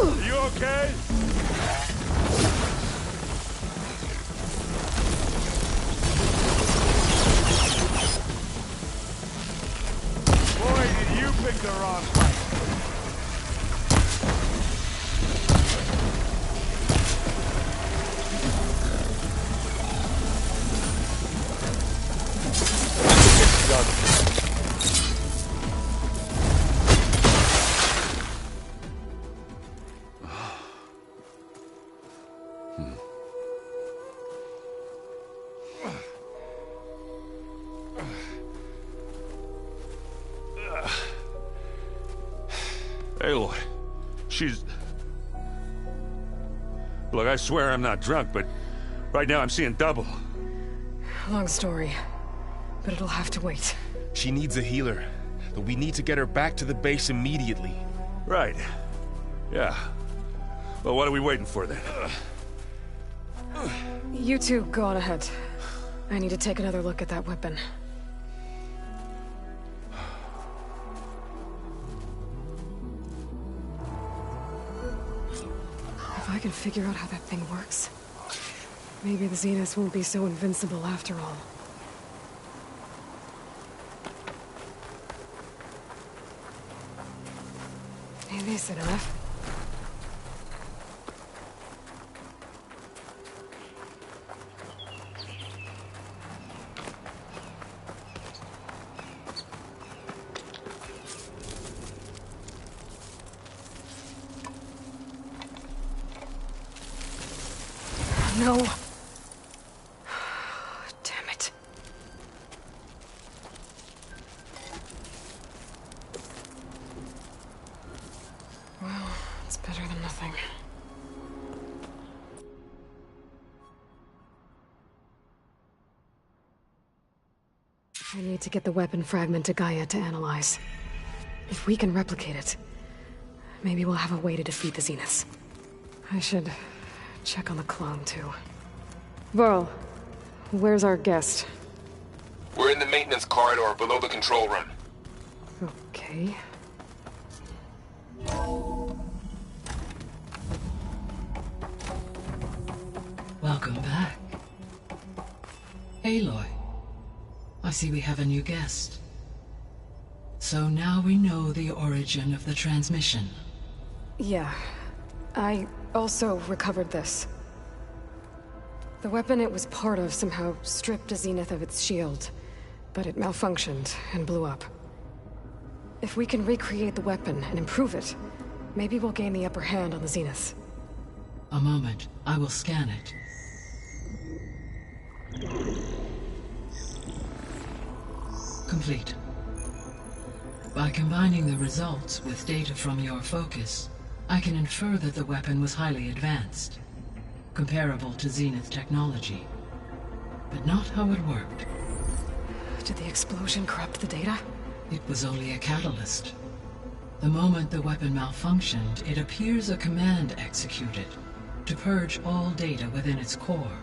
Are you okay? The wrong fight. Aloy, she's... Look, I swear I'm not drunk, but right now I'm seeing double. Long story, but it'll have to wait. She needs a healer, but we need to get her back to the base immediately. Right. Yeah. Well, what are we waiting for then? You two go on ahead. I need to take another look at that weapon. If I can figure out how that thing works, maybe the Zeniths won't be so invincible after all. Hey, this enough. No. Damn it. Well, it's better than nothing. I need to get the weapon fragment to Gaia to analyze. If we can replicate it, maybe we'll have a way to defeat the Zeniths. I should check on the clone, too. Varl, where's our guest? We're in the maintenance corridor below the control room. Okay. Welcome back. Aloy, I see we have a new guest. So now we know the origin of the transmission. Yeah. I also recovered this. The weapon it was part of somehow stripped Zenith of its shield, but it malfunctioned and blew up. If we can recreate the weapon and improve it, maybe we'll gain the upper hand on the Zeniths. A moment. I will scan it. Complete. By combining the results with data from your focus, I can infer that the weapon was highly advanced, comparable to Zenith technology, but not how it worked. Did the explosion corrupt the data? It was only a catalyst. The moment the weapon malfunctioned, it appears a command executed to purge all data within its core.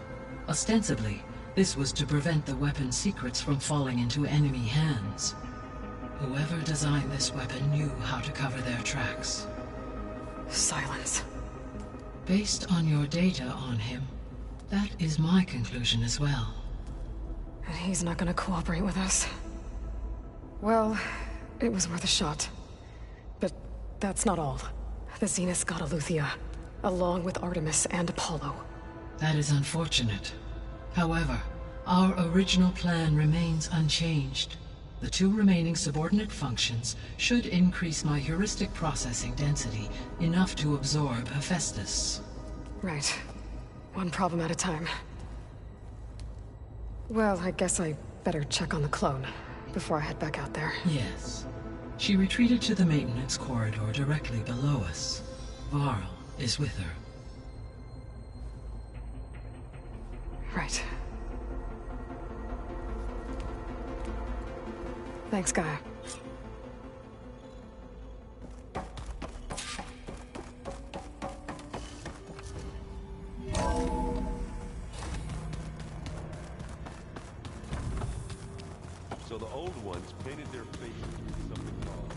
Ostensibly, this was to prevent the weapon's secrets from falling into enemy hands. Whoever designed this weapon knew how to cover their tracks. Silence. Based on your data on him, that is my conclusion as well. And he's not gonna cooperate with us. Well, it was worth a shot. But that's not all. The Zeniths got Aletheia, along with Artemis and Apollo. That is unfortunate. However, our original plan remains unchanged. The 2 remaining subordinate functions should increase my heuristic processing density enough to absorb Hephaestus. Right. One problem at a time. Well, I guess I better check on the clone before I head back out there. Yes. She retreated to the maintenance corridor directly below us. Varl is with her. Right. Thanks, Gaia. So the old ones painted their faces with something called...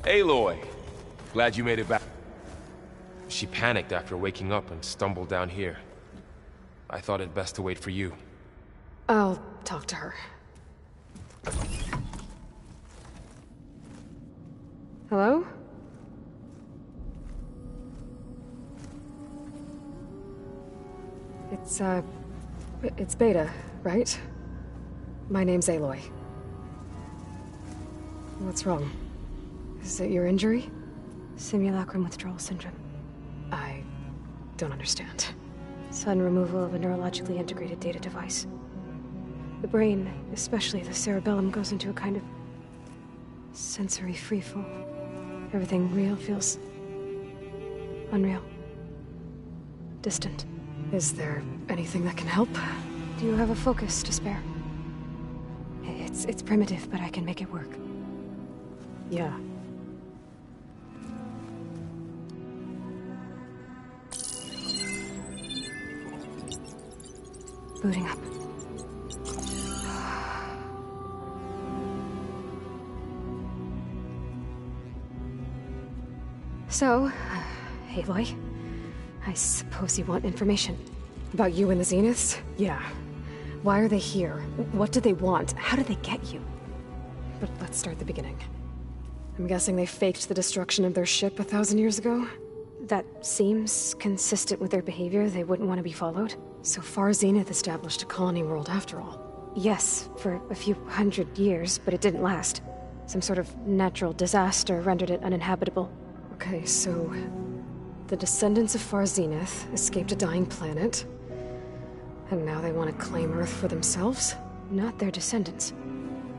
Aloy! Glad you made it back. She panicked after waking up and stumbled down here. I thought it best to wait for you. I'll talk to her. Hello? It's Beta, right? My name's Aloy. What's wrong? Is it your injury? Simulacrum withdrawal syndrome. I don't understand. Sudden removal of a neurologically integrated data device. The brain, especially the cerebellum, goes into a kind of sensory freefall. Everything real feels unreal. Distant. Is there anything that can help? Do you have a focus to spare? It's primitive, but I can make it work. Yeah. Booting up. So, Aloy, I suppose you want information. About you and the Zeniths? Yeah. Why are they here? What do they want? How did they get you? But let's start at the beginning. I'm guessing they faked the destruction of their ship 1,000 years ago? That seems consistent with their behavior. They wouldn't want to be followed. So far, Zenith established a colony world after all. Yes, for a few hundred years, but it didn't last. Some sort of natural disaster rendered it uninhabitable. Okay, so... the descendants of Far Zenith escaped a dying planet, and now they want to claim Earth for themselves? Not their descendants.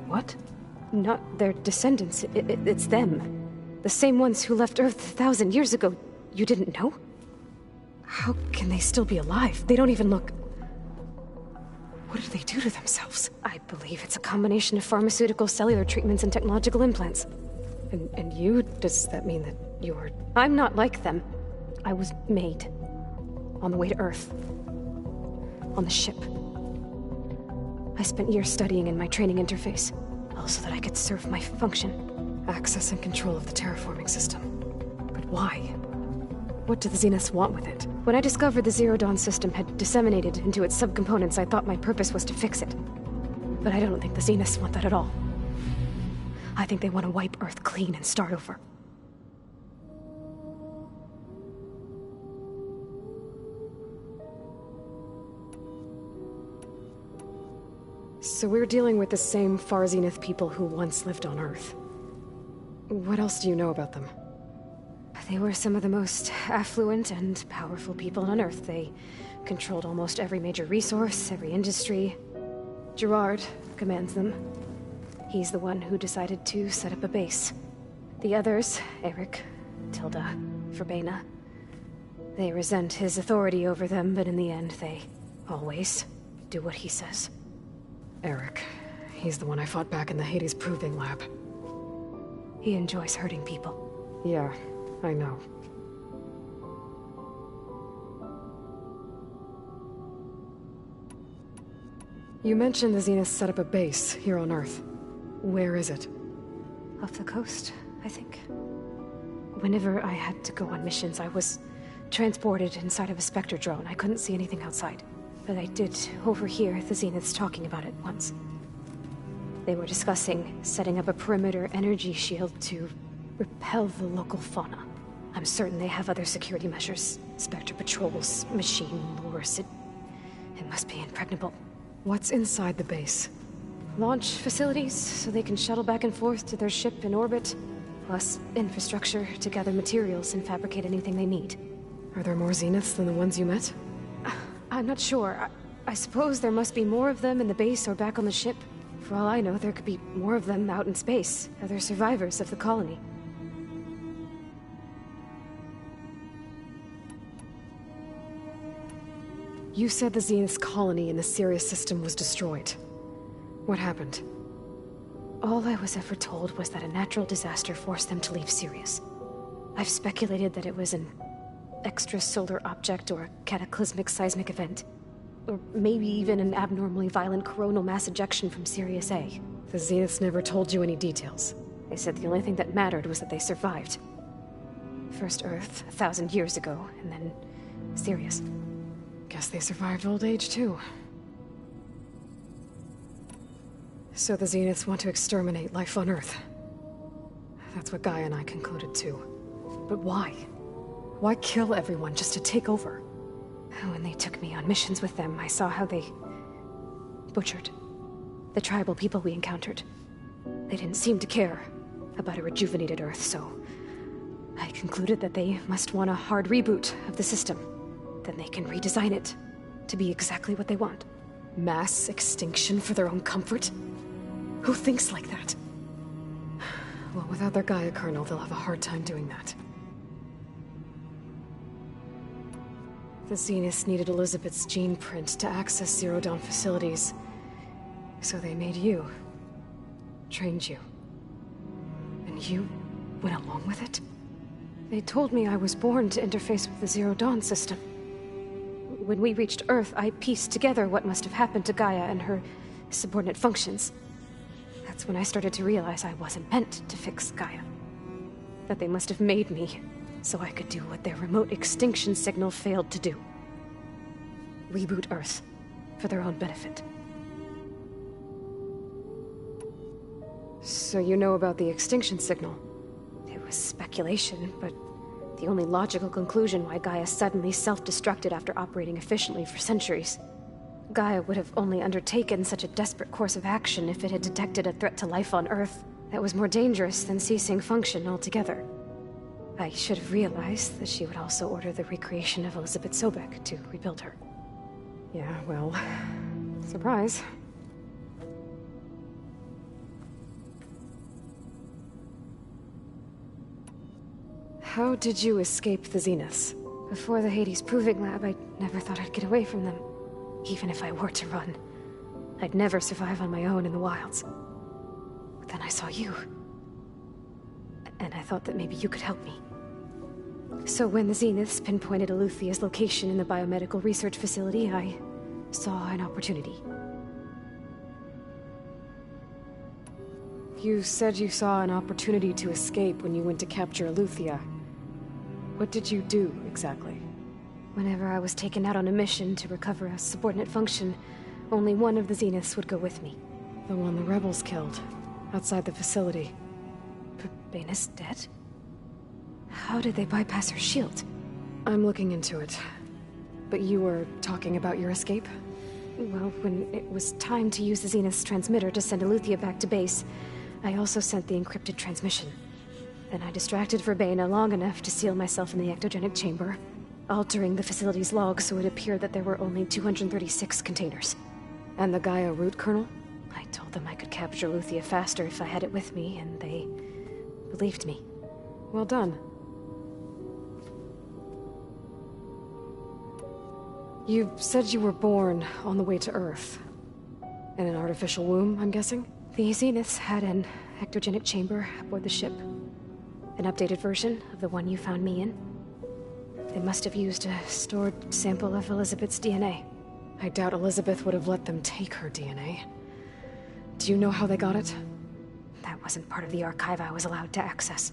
What? Not their descendants. It's them. The same ones who left Earth 1,000 years ago. You didn't know? How can they still be alive? They don't even look... What did they do to themselves? I believe it's a combination of pharmaceutical, cellular treatments, and technological implants. And you? Does that mean that you're... I'm not like them. I was made. On the way to Earth. On the ship. I spent years studying in my training interface, all so that I could serve my function. Access and control of the terraforming system. But why? What do the Zeniths want with it? When I discovered the Zero Dawn system had disseminated into its subcomponents, I thought my purpose was to fix it. But I don't think the Zeniths want that at all. I think they want to wipe Earth clean and start over. So we're dealing with the same Far Zenith people who once lived on Earth. What else do you know about them? They were some of the most affluent and powerful people on Earth. They controlled almost every major resource, every industry. Gerard commands them. He's the one who decided to set up a base. The others, Eric, Tilda, Verbena, they resent his authority over them, but in the end, they always do what he says. Eric. He's the one I fought back in the Hades Proving Lab. He enjoys hurting people. Yeah, I know. You mentioned the Zenith set up a base here on Earth. Where is it? Off the coast, I think. Whenever I had to go on missions, I was transported inside of a Spectre drone. I couldn't see anything outside. But I did overhear the Zeniths talking about it once. They were discussing setting up a perimeter energy shield to repel the local fauna. I'm certain they have other security measures. Spectre patrols, machine lures. It must be impregnable. What's inside the base? Launch facilities, so they can shuttle back and forth to their ship in orbit. Plus infrastructure to gather materials and fabricate anything they need. Are there more Zeniths than the ones you met? I'm not sure. I suppose there must be more of them in the base or back on the ship. For all I know, there could be more of them out in space. Other survivors of the colony. You said the Zenith's colony in the Sirius system was destroyed. What happened? All I was ever told was that a natural disaster forced them to leave Sirius. I've speculated that it was an extrasolar object or a cataclysmic seismic event. Or maybe even an abnormally violent coronal mass ejection from Sirius A. The Zeniths never told you any details. They said the only thing that mattered was that they survived. First Earth, 1,000 years ago, and then Sirius. Guess they survived old age, too. So the Zeniths want to exterminate life on Earth. That's what Gaia and I concluded, too. But why? Why kill everyone just to take over? When they took me on missions with them, I saw how they butchered the tribal people we encountered. They didn't seem to care about a rejuvenated Earth, so I concluded that they must want a hard reboot of the system. Then they can redesign it to be exactly what they want. Mass extinction for their own comfort? Who thinks like that? Well, without their Gaia kernel, they'll have a hard time doing that. The Zeniths needed Elizabeth's gene print to access Zero Dawn facilities. So they made you. Trained you. And you went along with it? They told me I was born to interface with the Zero Dawn system. When we reached Earth, I pieced together what must have happened to Gaia and her subordinate functions. That's when I started to realize I wasn't meant to fix Gaia. That they must have made me so I could do what their remote extinction signal failed to do. Reboot Earth, for their own benefit. So you know about the extinction signal? It was speculation, but the only logical conclusion why Gaia suddenly self-destructed after operating efficiently for centuries. Gaia would have only undertaken such a desperate course of action if it had detected a threat to life on Earth that was more dangerous than ceasing function altogether. I should have realized that she would also order the recreation of Elizabeth Sobek to rebuild her. Yeah, well, surprise. How did you escape the Zeniths? Before the Hades Proving Lab, I never thought I'd get away from them. Even if I were to run, I'd never survive on my own in the wilds. But then I saw you. And I thought that maybe you could help me. So when the Zeniths pinpointed Eluthia's location in the biomedical research facility, I saw an opportunity. You said you saw an opportunity to escape when you went to capture Eluthia. What did you do, exactly? Whenever I was taken out on a mission to recover a subordinate function, only one of the Zeniths would go with me. The one the rebels killed, outside the facility. Verbena's dead? How did they bypass her shield? I'm looking into it. But you were talking about your escape? Well, when it was time to use the Zenith's transmitter to send Eleuthia back to base, I also sent the encrypted transmission. Then I distracted Verbena long enough to seal myself in the ectogenic chamber, altering the facility's log so it appeared that there were only 236 containers. And the Gaia root kernel? I told them I could capture Eleuthia faster if I had it with me, and they believed me. Well done. You said you were born on the way to Earth. In an artificial womb, I'm guessing? The Zeniths had an ectogenic chamber aboard the ship. An updated version of the one you found me in. They must have used a stored sample of Elizabeth's DNA. I doubt Elizabeth would have let them take her DNA. Do you know how they got it? That wasn't part of the archive I was allowed to access.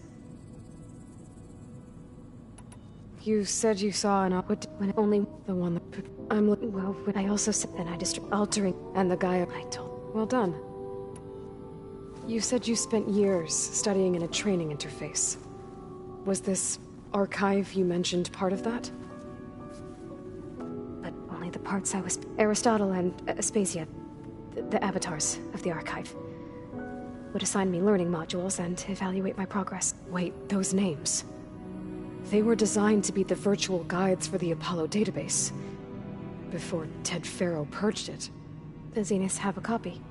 You said you saw an when only the one that I'm looking. Well, when I also said that I altering and the guy I told. Well done. You said you spent years studying in a training interface. Was this archive you mentioned part of that? But only the parts I was. Aristotle and Aspasia, the avatars of the archive, would assign me learning modules and evaluate my progress. Wait, those names. They were designed to be the virtual guides for the Apollo database. Before Ted Faro purged it. The Zeniths have a copy.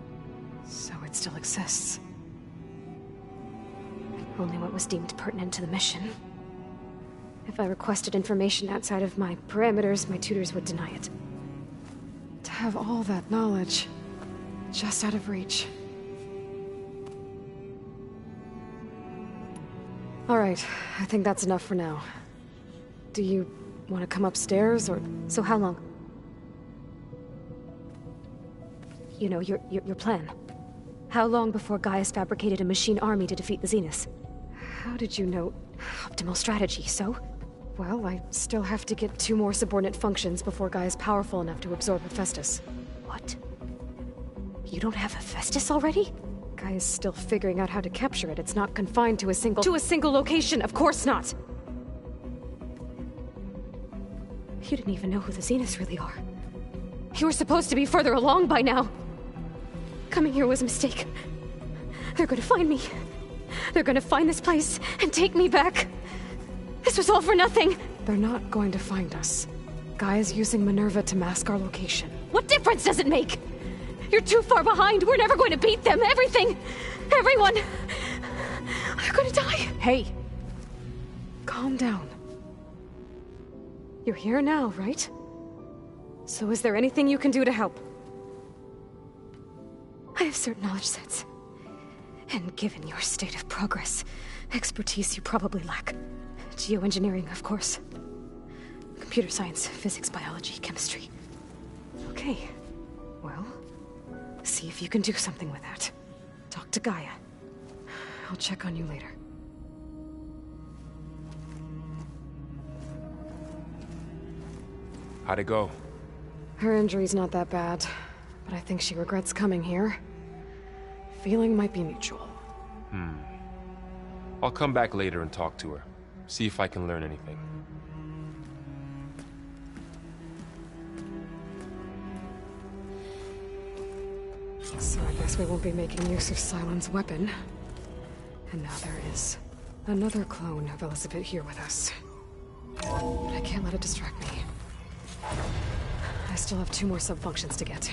So it still exists. Only what was deemed pertinent to the mission. If I requested information outside of my parameters, my tutors would deny it. To have all that knowledge, just out of reach. All right, I think that's enough for now. Do you want to come upstairs, or... So how long? You know, your plan. How long before Gaius fabricated a machine army to defeat the Zeniths? How did you know? Optimal strategy, so? Well, I still have to get 2 more subordinate functions before Gaia's powerful enough to absorb Hephaestus. What? You don't have Hephaestus already? Gaia's still figuring out how to capture it. It's not confined to a single location, of course not! You didn't even know who the Zeniths really are. You were supposed to be further along by now. Coming here was a mistake. They're gonna find me. They're gonna find this place and take me back. This was all for nothing. They're not going to find us. Gaia's using Minerva to mask our location. What difference does it make? You're too far behind. We're never going to beat them. Everything, everyone, they're gonna die. Hey, calm down. You're here now, right? So is there anything you can do to help? I have certain knowledge sets. And given your state of progress, expertise you probably lack. Geoengineering, of course. Computer science, physics, biology, chemistry. Okay. Well, see if you can do something with that. Talk to Gaia. I'll check on you later. How'd it go? Her injury's not that bad, but I think she regrets coming here. Feeling might be mutual. I'll come back later and talk to her. See if I can learn anything. So I guess we won't be making use of Sylens' weapon. And now there is another clone of Elizabeth here with us. But I can't let it distract me. I still have 2 more sub-functions to get.